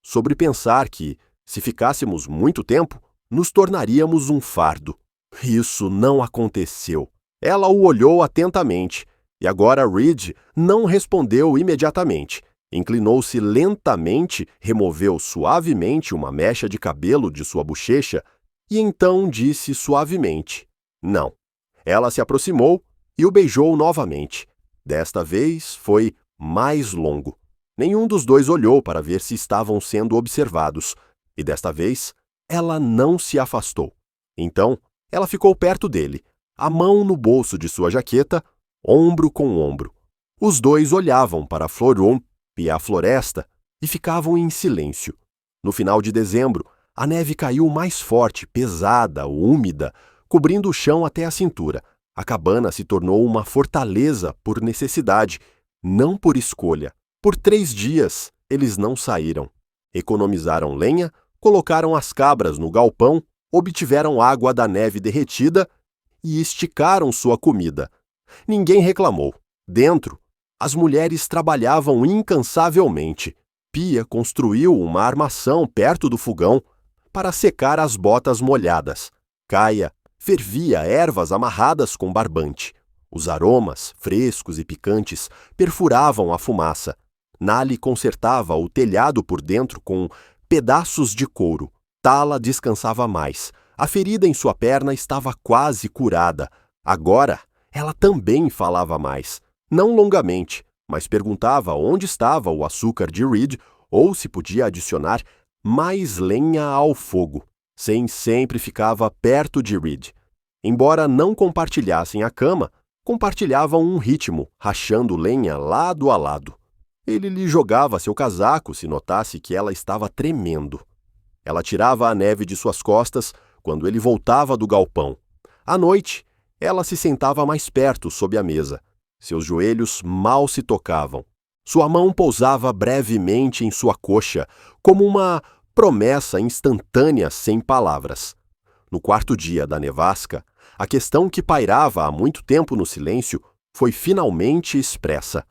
S1: Sobre pensar que, se ficássemos muito tempo, nos tornaríamos um fardo. Isso não aconteceu. Ela o olhou atentamente, e agora Reed não respondeu imediatamente. Inclinou-se lentamente, removeu suavemente uma mecha de cabelo de sua bochecha e então disse suavemente: não. Ela se aproximou e o beijou novamente. Desta vez foi mais longo. Nenhum dos dois olhou para ver se estavam sendo observados, e desta vez ela não se afastou. Então, ela ficou perto dele, a mão no bolso de sua jaqueta, ombro com ombro. Os dois olhavam para Floron e a floresta e ficavam em silêncio. No final de dezembro, a neve caiu mais forte, pesada, úmida, cobrindo o chão até a cintura. A cabana se tornou uma fortaleza por necessidade, não por escolha. Por 3 dias, eles não saíram. Economizaram lenha, colocaram as cabras no galpão, obtiveram água da neve derretida e esticaram sua comida. Ninguém reclamou. Dentro, as mulheres trabalhavam incansavelmente. Pia construiu uma armação perto do fogão para secar as botas molhadas. Kaia fervia ervas amarradas com barbante. Os aromas, frescos e picantes, perfuravam a fumaça. Nali consertava o telhado por dentro com pedaços de couro. Tala descansava mais. A ferida em sua perna estava quase curada. Agora, ela também falava mais. Não longamente, mas perguntava onde estava o açúcar de Reed ou se podia adicionar mais lenha ao fogo. Sam sempre ficava perto de Reed. Embora não compartilhassem a cama, compartilhavam um ritmo, rachando lenha lado a lado. Ele lhe jogava seu casaco se notasse que ela estava tremendo. Ela tirava a neve de suas costas quando ele voltava do galpão. À noite, ela se sentava mais perto sob a mesa. Seus joelhos mal se tocavam. Sua mão pousava brevemente em sua coxa, como uma promessa instantânea sem palavras. No 4º dia da nevasca, a questão que pairava há muito tempo no silêncio foi finalmente expressa.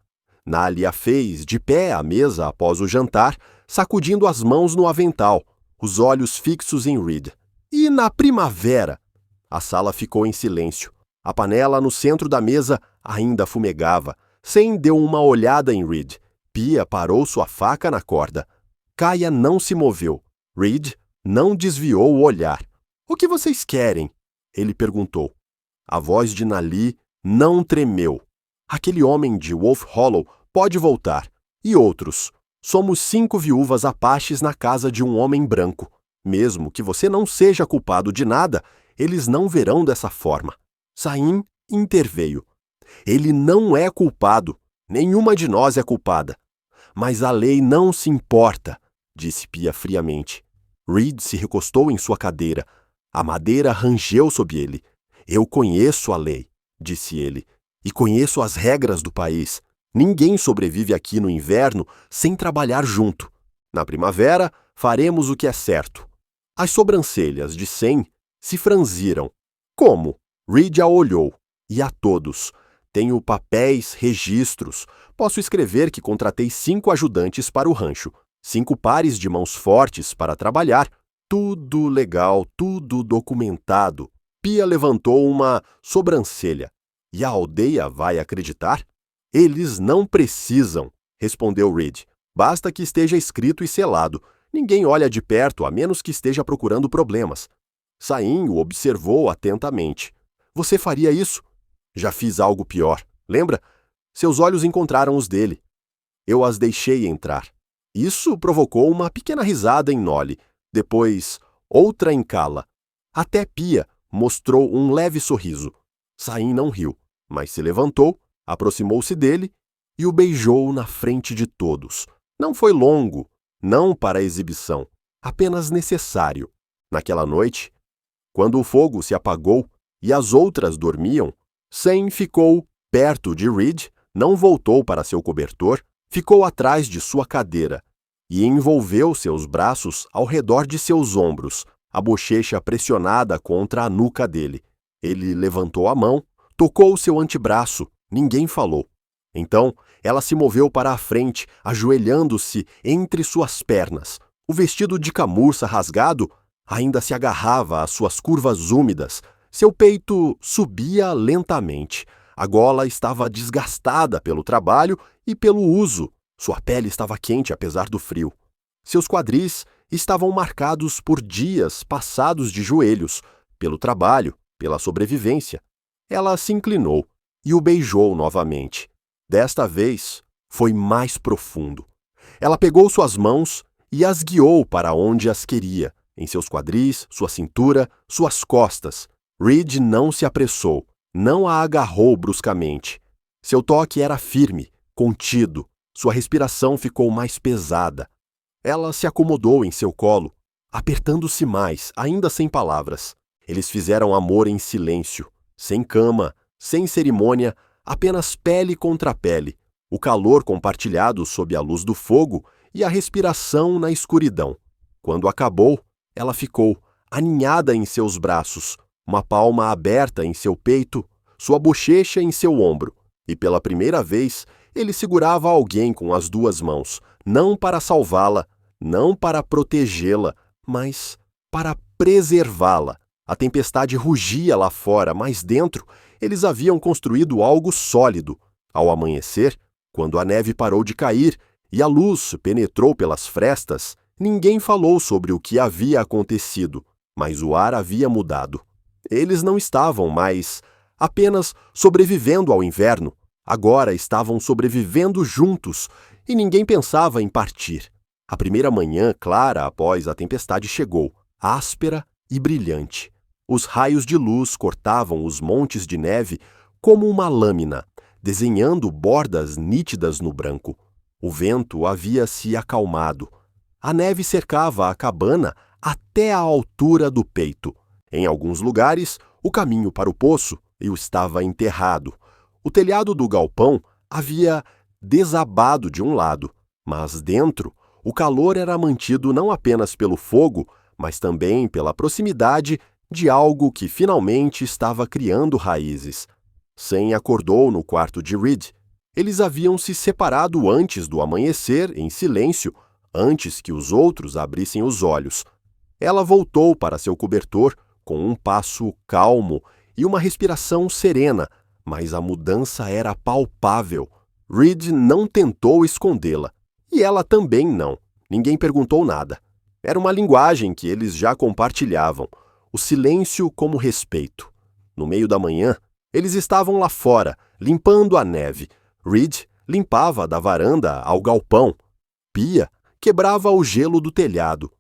S1: Nali a fez de pé à mesa após o jantar, sacudindo as mãos no avental, os olhos fixos em Reed. E na primavera? A sala ficou em silêncio. A panela no centro da mesa ainda fumegava. Sam deu uma olhada em Reed. Pia parou sua faca na corda. Kaia não se moveu. Reed não desviou o olhar. O que vocês querem? Ele perguntou. A voz de Nali não tremeu. Aquele homem de Wolf Hollow pode voltar. E outros. Somos 5 viúvas apaches na casa de um homem branco. Mesmo que você não seja culpado de nada, eles não verão dessa forma. Sam interveio. Ele não é culpado. Nenhuma de nós é culpada. Mas a lei não se importa. disse Pia friamente. Reed se recostou em sua cadeira. A madeira rangeu sob ele. Eu conheço a lei, disse ele, e conheço as regras do país. Ninguém sobrevive aqui no inverno sem trabalhar junto. Na primavera, faremos o que é certo. As sobrancelhas de Sam se franziram. Como? Reed a olhou. E a todos. Tenho papéis, registros. Posso escrever que contratei 5 ajudantes para o rancho. 5 pares de mãos fortes para trabalhar. Tudo legal, tudo documentado. Pia levantou uma sobrancelha. E a aldeia vai acreditar? Eles não precisam, respondeu Reed. Basta que esteja escrito e selado. Ninguém olha de perto a menos que esteja procurando problemas. Saim o observou atentamente. Você faria isso? Já fiz algo pior. Lembra? Seus olhos encontraram os dele. Eu as deixei entrar. Isso provocou uma pequena risada em Nolly. Depois, outra em Cala. Até Pia mostrou um leve sorriso. Saim não riu, mas se levantou, aproximou-se dele e o beijou na frente de todos. Não foi longo, não para a exibição, apenas necessário. Naquela noite, quando o fogo se apagou e as outras dormiam, Sam ficou perto de Reed, não voltou para seu cobertor, ficou atrás de sua cadeira e envolveu seus braços ao redor de seus ombros, a bochecha pressionada contra a nuca dele. Ele levantou a mão, tocou seu antebraço, ninguém falou. Então, ela se moveu para a frente, ajoelhando-se entre suas pernas. O vestido de camurça rasgado ainda se agarrava às suas curvas úmidas. Seu peito subia lentamente. A gola estava desgastada pelo trabalho e pelo uso. Sua pele estava quente apesar do frio. Seus quadris estavam marcados por dias passados de joelhos, pelo trabalho, pela sobrevivência. Ela se inclinou e o beijou novamente. Desta vez, foi mais profundo. Ela pegou suas mãos e as guiou para onde as queria, em seus quadris, sua cintura, suas costas. Reed não se apressou, não a agarrou bruscamente. Seu toque era firme, contido. Sua respiração ficou mais pesada. Ela se acomodou em seu colo, apertando-se mais, ainda sem palavras. Eles fizeram amor em silêncio, sem cama, sem cerimônia, apenas pele contra pele, o calor compartilhado sob a luz do fogo e a respiração na escuridão. Quando acabou, ela ficou aninhada em seus braços, uma palma aberta em seu peito, sua bochecha em seu ombro, e pela primeira vez ele segurava alguém com as 2 mãos, não para salvá-la, não para protegê-la, mas para preservá-la. A tempestade rugia lá fora, mas dentro eles haviam construído algo sólido. Ao amanhecer, quando a neve parou de cair e a luz penetrou pelas frestas, ninguém falou sobre o que havia acontecido, mas o ar havia mudado. Eles não estavam mais apenas sobrevivendo ao inverno, agora estavam sobrevivendo juntos e ninguém pensava em partir. A primeira manhã clara após a tempestade chegou, áspera e brilhante. Os raios de luz cortavam os montes de neve como uma lâmina, desenhando bordas nítidas no branco. O vento havia se acalmado. A neve cercava a cabana até a altura do peito. Em alguns lugares, o caminho para o poço estava enterrado. O telhado do galpão havia desabado de um lado, mas dentro, o calor era mantido não apenas pelo fogo, mas também pela proximidade de algo que finalmente estava criando raízes. Sam acordou no quarto de Reed. Eles haviam se separado antes do amanhecer, em silêncio, antes que os outros abrissem os olhos. Ela voltou para seu cobertor com um passo calmo e uma respiração serena, mas a mudança era palpável. Reed não tentou escondê-la. E ela também não. Ninguém perguntou nada. Era uma linguagem que eles já compartilhavam. O silêncio como respeito. No meio da manhã, eles estavam lá fora, limpando a neve. Reed limpava da varanda ao galpão. Pia quebrava o gelo do telhado.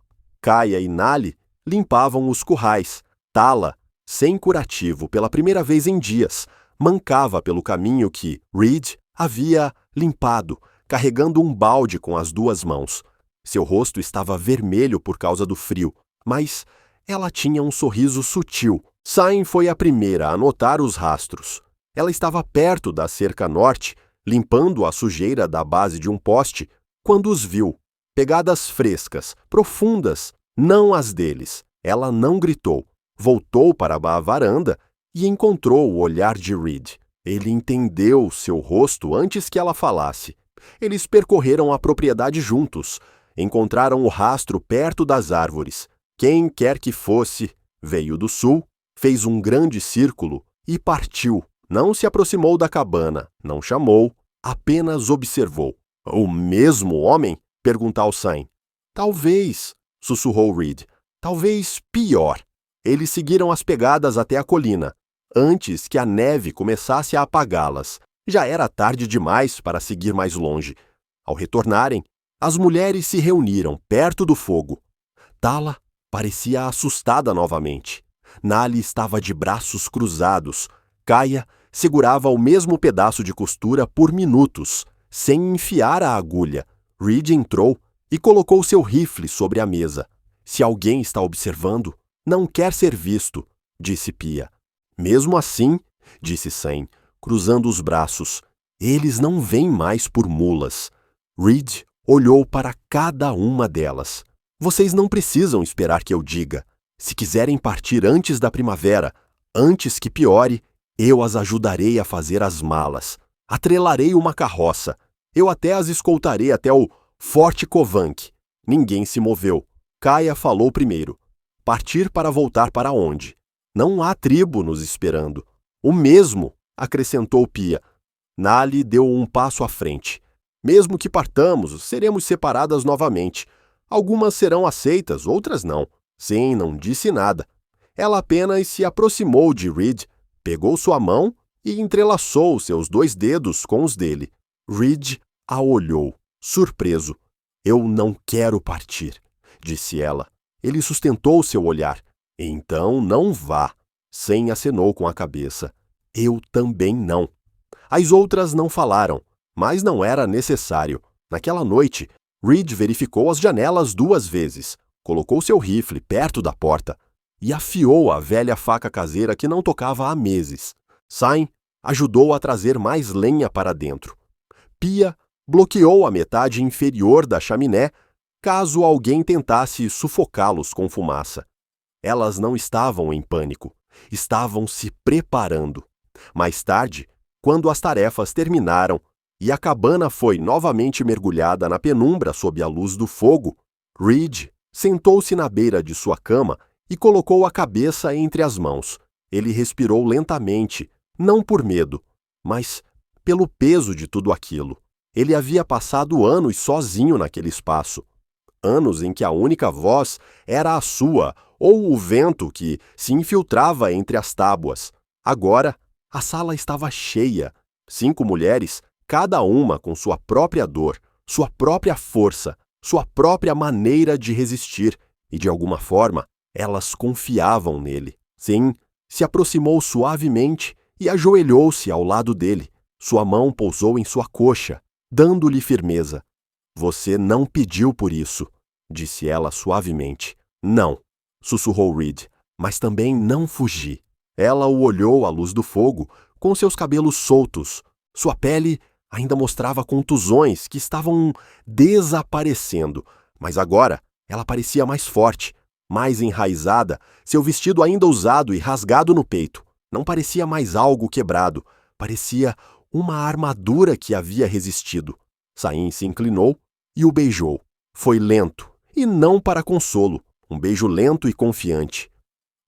S1: Kaya e Nali limpavam os currais. Tala, sem curativo pela primeira vez em dias, mancava pelo caminho que Reed havia limpado, carregando um balde com as 2 mãos. Seu rosto estava vermelho por causa do frio, mas ela tinha um sorriso sutil. Cygn foi a primeira a notar os rastros. Ela estava perto da cerca norte, limpando a sujeira da base de um poste, quando os viu. Pegadas frescas, profundas, não as deles. Ela não gritou. Voltou para a varanda e encontrou o olhar de Reed. Ele entendeu seu rosto antes que ela falasse. Eles percorreram a propriedade juntos. Encontraram o rastro perto das árvores. Quem quer que fosse, veio do sul, fez um grande círculo e partiu. Não se aproximou da cabana, não chamou, apenas observou. O mesmo homem? Perguntou Cygn. Talvez, sussurrou Reed. Talvez pior. Eles seguiram as pegadas até a colina, antes que a neve começasse a apagá-las. Já era tarde demais para seguir mais longe. Ao retornarem, as mulheres se reuniram perto do fogo. Tala parecia assustada novamente. Nali estava de braços cruzados. Kaya segurava o mesmo pedaço de costura por minutos, sem enfiar a agulha. Reed entrou e colocou seu rifle sobre a mesa. Se alguém está observando, não quer ser visto, disse Pia. Mesmo assim, disse Cygn, cruzando os braços, eles não vêm mais por mulas. Reed olhou para cada uma delas. Vocês não precisam esperar que eu diga. Se quiserem partir antes da primavera, antes que piore, eu as ajudarei a fazer as malas. Atrelarei uma carroça. Eu até as escoltarei até o Forte Kovank. Ninguém se moveu. Kaya falou primeiro. Partir para voltar para onde? Não há tribo nos esperando. O mesmo, acrescentou Pia. Nali deu um passo à frente. Mesmo que partamos, seremos separadas novamente. Algumas serão aceitas, outras não. Sim, não disse nada. Ela apenas se aproximou de Reed, pegou sua mão e entrelaçou seus 2 dedos com os dele. Reed a olhou, surpreso. Eu não quero partir, disse ela. Ele sustentou seu olhar. Então não vá. Cygn acenou com a cabeça. Eu também não. As outras não falaram, mas não era necessário. Naquela noite, Reed verificou as janelas 2 vezes, colocou seu rifle perto da porta e afiou a velha faca caseira que não tocava há meses. Cygn ajudou a trazer mais lenha para dentro. Pia bloqueou a metade inferior da chaminé caso alguém tentasse sufocá-los com fumaça. Elas não estavam em pânico, estavam se preparando. Mais tarde, quando as tarefas terminaram e a cabana foi novamente mergulhada na penumbra sob a luz do fogo, Reed sentou-se na beira de sua cama e colocou a cabeça entre as mãos. Ele respirou lentamente, não por medo, mas pelo peso de tudo aquilo. Ele havia passado anos sozinho naquele espaço. Anos em que a única voz era a sua, ou o vento que se infiltrava entre as tábuas. Agora, a sala estava cheia. 5 mulheres, cada uma com sua própria dor, sua própria força, sua própria maneira de resistir, e de alguma forma, elas confiavam nele. Sim, se aproximou suavemente e ajoelhou-se ao lado dele. Sua mão pousou em sua coxa, dando-lhe firmeza. Você não pediu por isso, disse ela suavemente. Não, sussurrou Reed, mas também não fugi. Ela o olhou à luz do fogo, com seus cabelos soltos. Sua pele ainda mostrava contusões que estavam desaparecendo, mas agora ela parecia mais forte, mais enraizada, seu vestido ainda usado e rasgado no peito. Não parecia mais algo quebrado, parecia uma armadura que havia resistido. Cygn se inclinou e o beijou. Foi lento, e não para consolo, um beijo lento e confiante.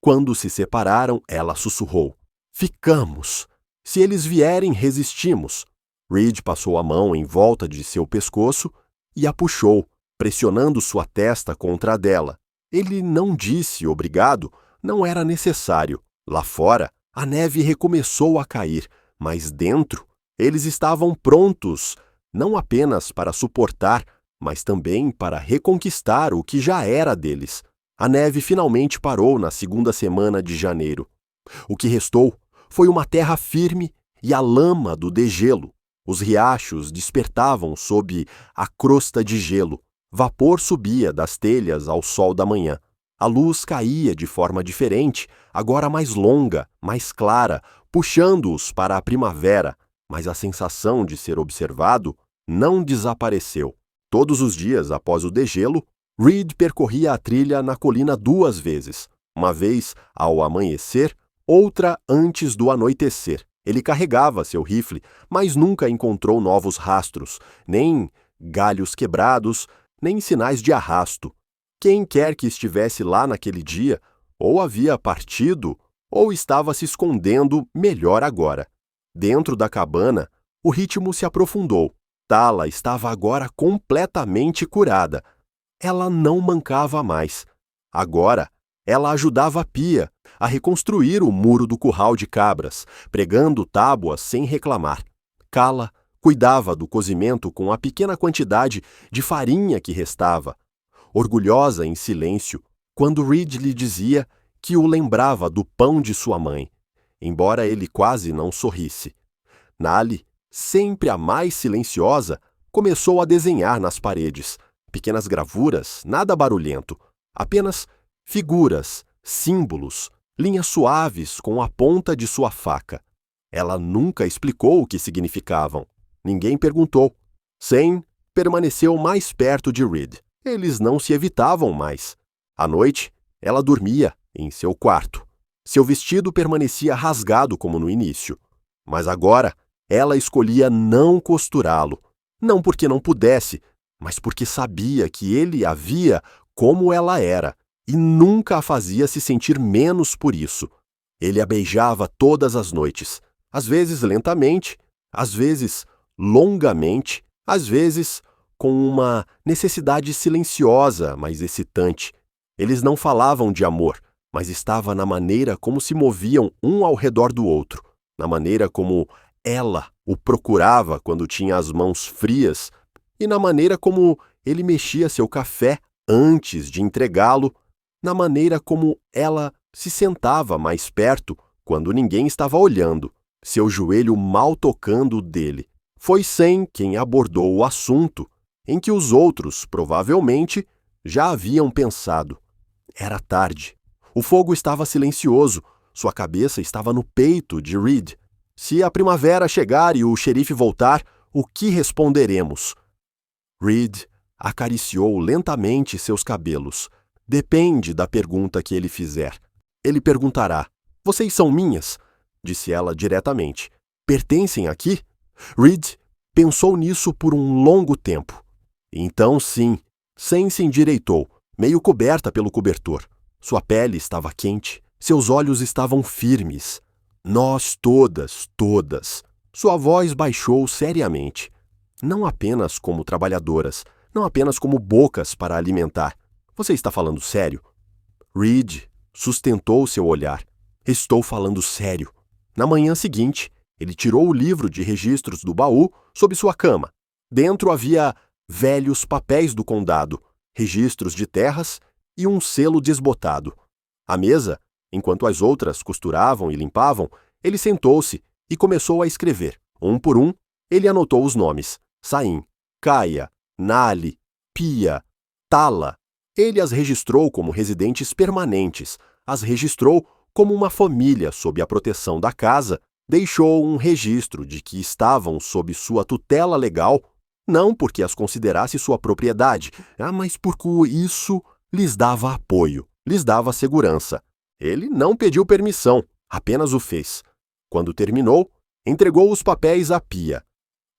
S1: Quando se separaram, ela sussurrou. Ficamos. Se eles vierem, resistimos. Reed passou a mão em volta de seu pescoço e a puxou, pressionando sua testa contra a dela. Ele não disse obrigado, não era necessário. Lá fora, a neve recomeçou a cair, mas dentro, eles estavam prontos, não apenas para suportar, mas também para reconquistar o que já era deles. A neve finalmente parou na 2ª semana de janeiro. O que restou foi uma terra firme e a lama do degelo. Os riachos despertavam sob a crosta de gelo. Vapor subia das telhas ao sol da manhã. A luz caía de forma diferente, agora mais longa, mais clara, puxando-os para a primavera, mas a sensação de ser observado não desapareceu. Todos os dias após o degelo, Reed percorria a trilha na colina 2 vezes, uma vez ao amanhecer, outra antes do anoitecer. Ele carregava seu rifle, mas nunca encontrou novos rastros, nem galhos quebrados, nem sinais de arrasto. Quem quer que estivesse lá naquele dia, ou havia partido, ou estava se escondendo melhor agora. Dentro da cabana, o ritmo se aprofundou. Tala estava agora completamente curada. Ela não mancava mais. Agora, ela ajudava Pia a reconstruir o muro do curral de cabras, pregando tábuas sem reclamar. Kala cuidava do cozimento com a pequena quantidade de farinha que restava, orgulhosa em silêncio, quando Reed lhe dizia que o lembrava do pão de sua mãe, embora ele quase não sorrisse. Nali, sempre a mais silenciosa, começou a desenhar nas paredes, pequenas gravuras, nada barulhento, apenas figuras, símbolos, linhas suaves com a ponta de sua faca. Ela nunca explicou o que significavam. Ninguém perguntou. Sam permaneceu mais perto de Reed. Eles não se evitavam mais. À noite, ela dormia em seu quarto. Seu vestido permanecia rasgado como no início. Mas agora, ela escolhia não costurá-lo. Não porque não pudesse, mas porque sabia que ele a via como ela era e nunca a fazia se sentir menos por isso. Ele a beijava todas as noites, às vezes lentamente, às vezes longamente, às vezes com uma necessidade silenciosa, mas excitante. Eles não falavam de amor, mas estava na maneira como se moviam um ao redor do outro, na maneira como ela o procurava quando tinha as mãos frias e na maneira como ele mexia seu café antes de entregá-lo, na maneira como ela se sentava mais perto quando ninguém estava olhando, seu joelho mal tocando o dele. Foi Sam quem abordou o assunto, em que os outros, provavelmente, já haviam pensado. Era tarde. O fogo estava silencioso, sua cabeça estava no peito de Reed. Se a primavera chegar e o xerife voltar, o que responderemos? Reed acariciou lentamente seus cabelos. Depende da pergunta que ele fizer. Ele perguntará: "Vocês são minhas?" Disse ela diretamente. "Pertencem aqui?" Reed pensou nisso por um longo tempo. Então, sim, Sam se endireitou, meio coberta pelo cobertor. Sua pele estava quente, seus olhos estavam firmes. "Nós todas. Sua voz baixou seriamente. Não apenas como trabalhadoras, não apenas como bocas para alimentar. Você está falando sério?" Reed sustentou seu olhar. "Estou falando sério." Na manhã seguinte, ele tirou o livro de registros do baú sob sua cama. Dentro havia velhos papéis do condado, registros de terras e um selo desbotado. À mesa, enquanto as outras costuravam e limpavam, ele sentou-se e começou a escrever. Um por um, ele anotou os nomes: Saim, Kaia, Nali, Pia, Tala. Ele as registrou como residentes permanentes, as registrou como uma família sob a proteção da casa, deixou um registro de que estavam sob sua tutela legal, não porque as considerasse sua propriedade, mas porque isso lhes dava apoio, lhes dava segurança. Ele não pediu permissão, apenas o fez. Quando terminou, entregou os papéis a Pia.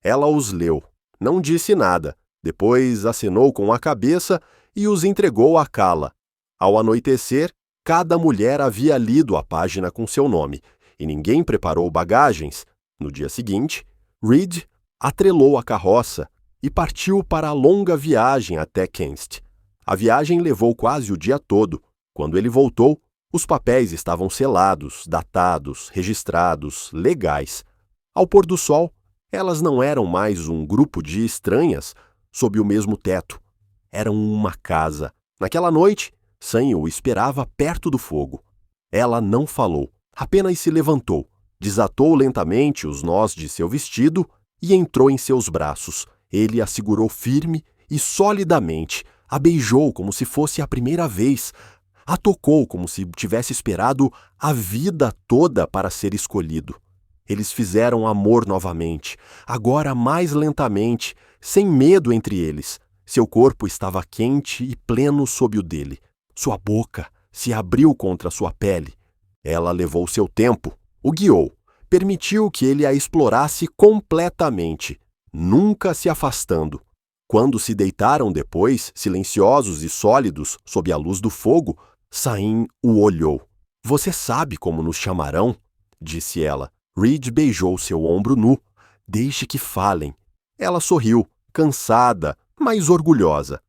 S1: Ela os leu, não disse nada, depois acenou com a cabeça e os entregou a Kala. Ao anoitecer, cada mulher havia lido a página com seu nome, e ninguém preparou bagagens. No dia seguinte, Reed atrelou a carroça e partiu para a longa viagem até Kenstt. A viagem levou quase o dia todo. Quando ele voltou, os papéis estavam selados, datados, registrados, legais. Ao pôr do sol, elas não eram mais um grupo de estranhas sob o mesmo teto. Eram uma casa. Naquela noite, Sam o esperava perto do fogo. Ela não falou, apenas se levantou, desatou lentamente os nós de seu vestido e entrou em seus braços. Ele a segurou firme e solidamente a beijou como se fosse a primeira vez, a tocou como se tivesse esperado a vida toda para ser escolhido. Eles fizeram amor novamente, agora mais lentamente, sem medo entre eles. Seu corpo estava quente e pleno sob o dele. Sua boca se abriu contra sua pele. Ela levou seu tempo, o guiou, permitiu que ele a explorasse completamente, nunca se afastando. Quando se deitaram depois, silenciosos e sólidos, sob a luz do fogo, Sain o olhou. "Você sabe como nos chamarão?" disse ela. Reed beijou seu ombro nu. "Deixe que falem." Ela sorriu, cansada, mas orgulhosa.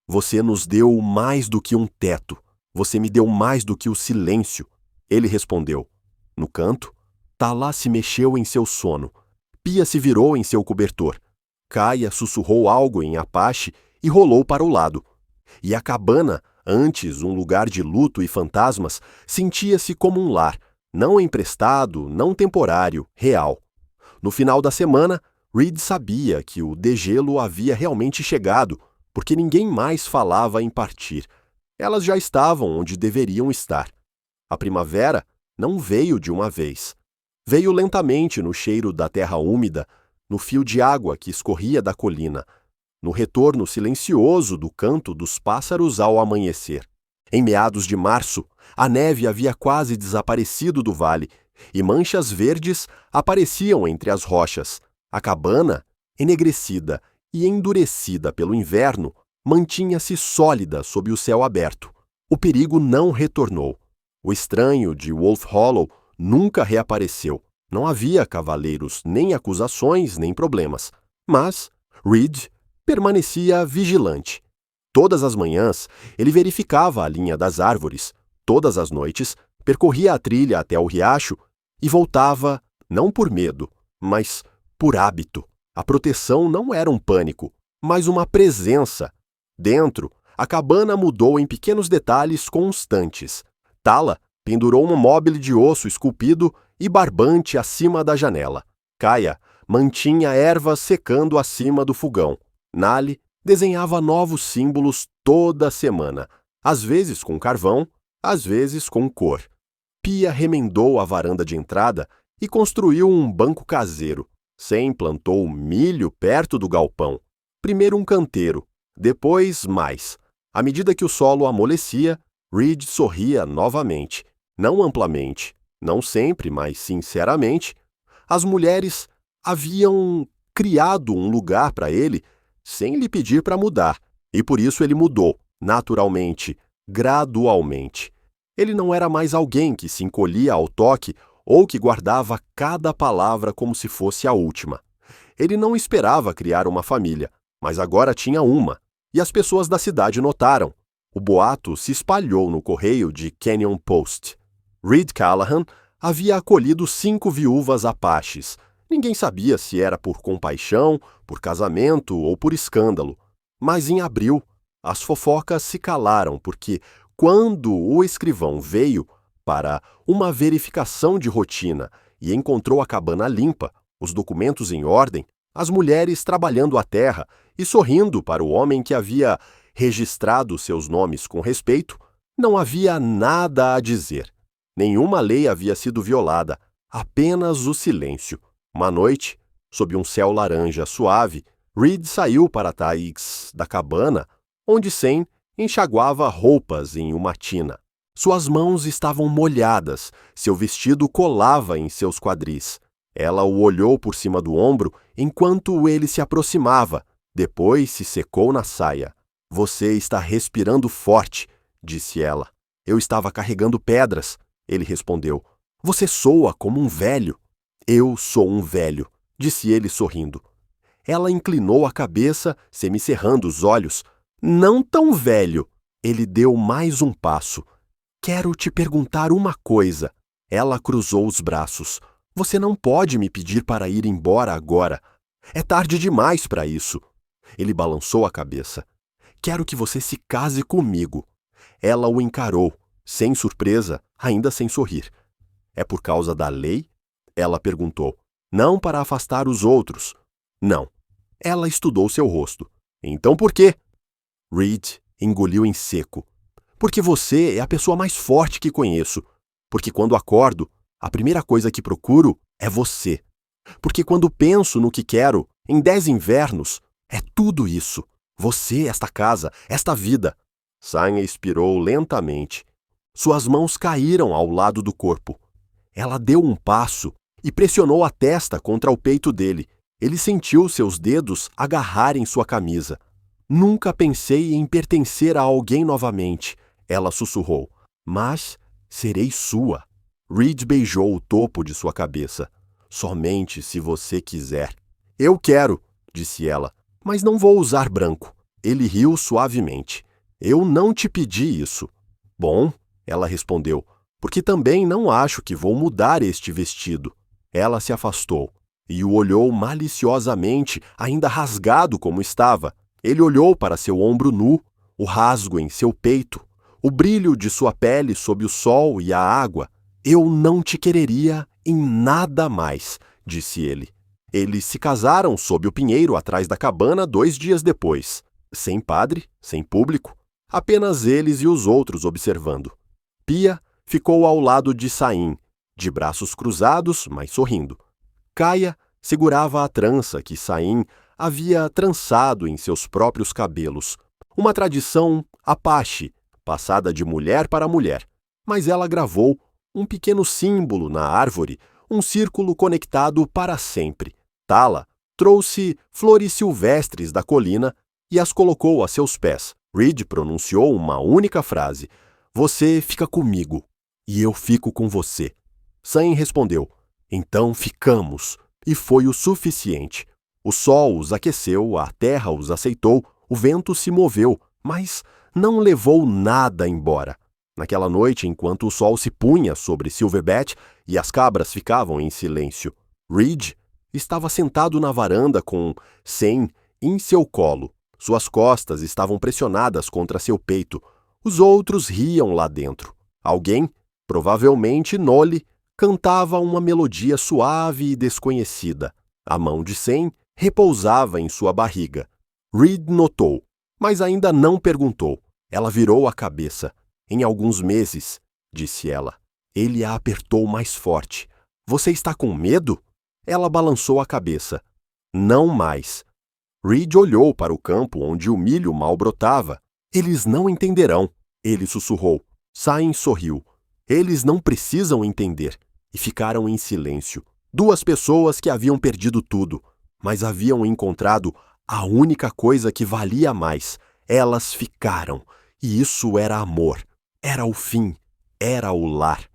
S1: "Você nos deu mais do que um teto. Você me deu mais do que o silêncio." Ele respondeu. No canto, Tala se mexeu em seu sono. Pia se virou em seu cobertor. Kaia sussurrou algo em Apache e rolou para o lado. E a cabana, antes um lugar de luto e fantasmas, sentia-se como um lar, não emprestado, não temporário, real. No final da semana, Reed sabia que o degelo havia realmente chegado, porque ninguém mais falava em partir. Elas já estavam onde deveriam estar. A primavera não veio de uma vez. Veio lentamente no cheiro da terra úmida, no fio de água que escorria da colina, no retorno silencioso do canto dos pássaros ao amanhecer. Em meados de março, a neve havia quase desaparecido do vale, e manchas verdes apareciam entre as rochas. A cabana, enegrecida e endurecida pelo inverno, mantinha-se sólida sob o céu aberto. O perigo não retornou. O estranho de Wolf Hollow nunca reapareceu. Não havia cavaleiros, nem acusações, nem problemas. Mas Reed permanecia vigilante. Todas as manhãs, ele verificava a linha das árvores. Todas as noites, percorria a trilha até o riacho e voltava, não por medo, mas por hábito. A proteção não era um pânico, mas uma presença. Dentro, a cabana mudou em pequenos detalhes constantes. Tala pendurou um móvel de osso esculpido e barbante acima da janela. Kaia mantinha ervas secando acima do fogão. Nali desenhava novos símbolos toda semana, às vezes com carvão, às vezes com cor. Pia remendou a varanda de entrada e construiu um banco caseiro. Sem plantou milho perto do galpão. Primeiro um canteiro, depois mais. À medida que o solo amolecia, Reed sorria novamente. Não amplamente, não sempre, mas sinceramente. As mulheres haviam criado um lugar para ele sem lhe pedir para mudar, e por isso ele mudou, naturalmente, gradualmente. Ele não era mais alguém que se encolhia ao toque ou que guardava cada palavra como se fosse a última. Ele não esperava criar uma família, mas agora tinha uma, e as pessoas da cidade notaram. O boato se espalhou no correio de Canyon Post. Reed Callahan havia acolhido 5 viúvas apaches. Ninguém sabia se era por compaixão, por casamento ou por escândalo. Mas em abril, as fofocas se calaram porque, quando o escrivão veio para uma verificação de rotina e encontrou a cabana limpa, os documentos em ordem, as mulheres trabalhando a terra e sorrindo para o homem que havia registrado seus nomes com respeito, não havia nada a dizer. Nenhuma lei havia sido violada, apenas o silêncio. Uma noite, sob um céu laranja suave, Reed saiu para trás da cabana, onde Sam enxaguava roupas em uma tina. Suas mãos estavam molhadas, seu vestido colava em seus quadris. Ela o olhou por cima do ombro enquanto ele se aproximava, depois se secou na saia. "Você está respirando forte", disse ela. "Eu estava carregando pedras", ele respondeu. "Você soa como um velho." "Eu sou um velho", disse ele sorrindo. Ela inclinou a cabeça, semicerrando os olhos. "Não tão velho." Ele deu mais um passo. "Quero te perguntar uma coisa." Ela cruzou os braços. "Você não pode me pedir para ir embora agora. É tarde demais para isso." Ele balançou a cabeça. "Quero que você se case comigo." Ela o encarou, sem surpresa, ainda sem sorrir. "É por causa da lei?" Ela perguntou. "Não para afastar os outros." "Não." Ela estudou seu rosto. Então por quê? Reed engoliu em seco. Porque você é a pessoa mais forte que conheço. Porque quando acordo, a primeira coisa que procuro é você. Porque quando penso no que quero, em 10 invernos, é tudo isso. Você, esta casa, esta vida. Sain expirou lentamente. Suas mãos caíram ao lado do corpo. Ela deu um passo e pressionou a testa contra o peito dele. Ele sentiu seus dedos agarrarem sua camisa. Nunca pensei em pertencer a alguém novamente, ela sussurrou. Mas serei sua. Reed beijou o topo de sua cabeça. Somente se você quiser. Eu quero, disse ela, mas não vou usar branco. Ele riu suavemente. Eu não te pedi isso. Bom, ela respondeu, porque também não acho que vou mudar este vestido. Ela se afastou e o olhou maliciosamente, ainda rasgado como estava. Ele olhou para seu ombro nu, o rasgo em seu peito, o brilho de sua pele sob o sol e a água. Eu não te quereria em nada mais, disse ele. Eles se casaram sob o pinheiro atrás da cabana 2 dias depois. Sem padre, sem público, apenas eles e os outros observando. Pia ficou ao lado de Sain, de braços cruzados, mas sorrindo. Kaia segurava a trança que Sain havia trançado em seus próprios cabelos. Uma tradição Apache, passada de mulher para mulher. Mas ela gravou um pequeno símbolo na árvore, um círculo conectado para sempre. Tala trouxe flores silvestres da colina e as colocou a seus pés. Reed pronunciou uma única frase. Você fica comigo, e eu fico com você. Sain respondeu, então ficamos, e foi o suficiente. O sol os aqueceu, a terra os aceitou, o vento se moveu, mas não levou nada embora. Naquela noite, enquanto o sol se punha sobre Silverbat e as cabras ficavam em silêncio, Reed estava sentado na varanda com Sain em seu colo. Suas costas estavam pressionadas contra seu peito. Os outros riam lá dentro. Alguém, provavelmente Nole, cantava uma melodia suave e desconhecida. A mão de Sain repousava em sua barriga. Reed notou, mas ainda não perguntou. Ela virou a cabeça. Em alguns meses, disse ela. Ele a apertou mais forte. Você está com medo? Ela balançou a cabeça. Não mais. Reed olhou para o campo onde o milho mal brotava. Eles não entenderão, ele sussurrou. Sain sorriu. Eles não precisam entender. E ficaram em silêncio. 2 pessoas que haviam perdido tudo, mas haviam encontrado a única coisa que valia mais. Elas ficaram. E isso era amor. Era o fim. Era o lar.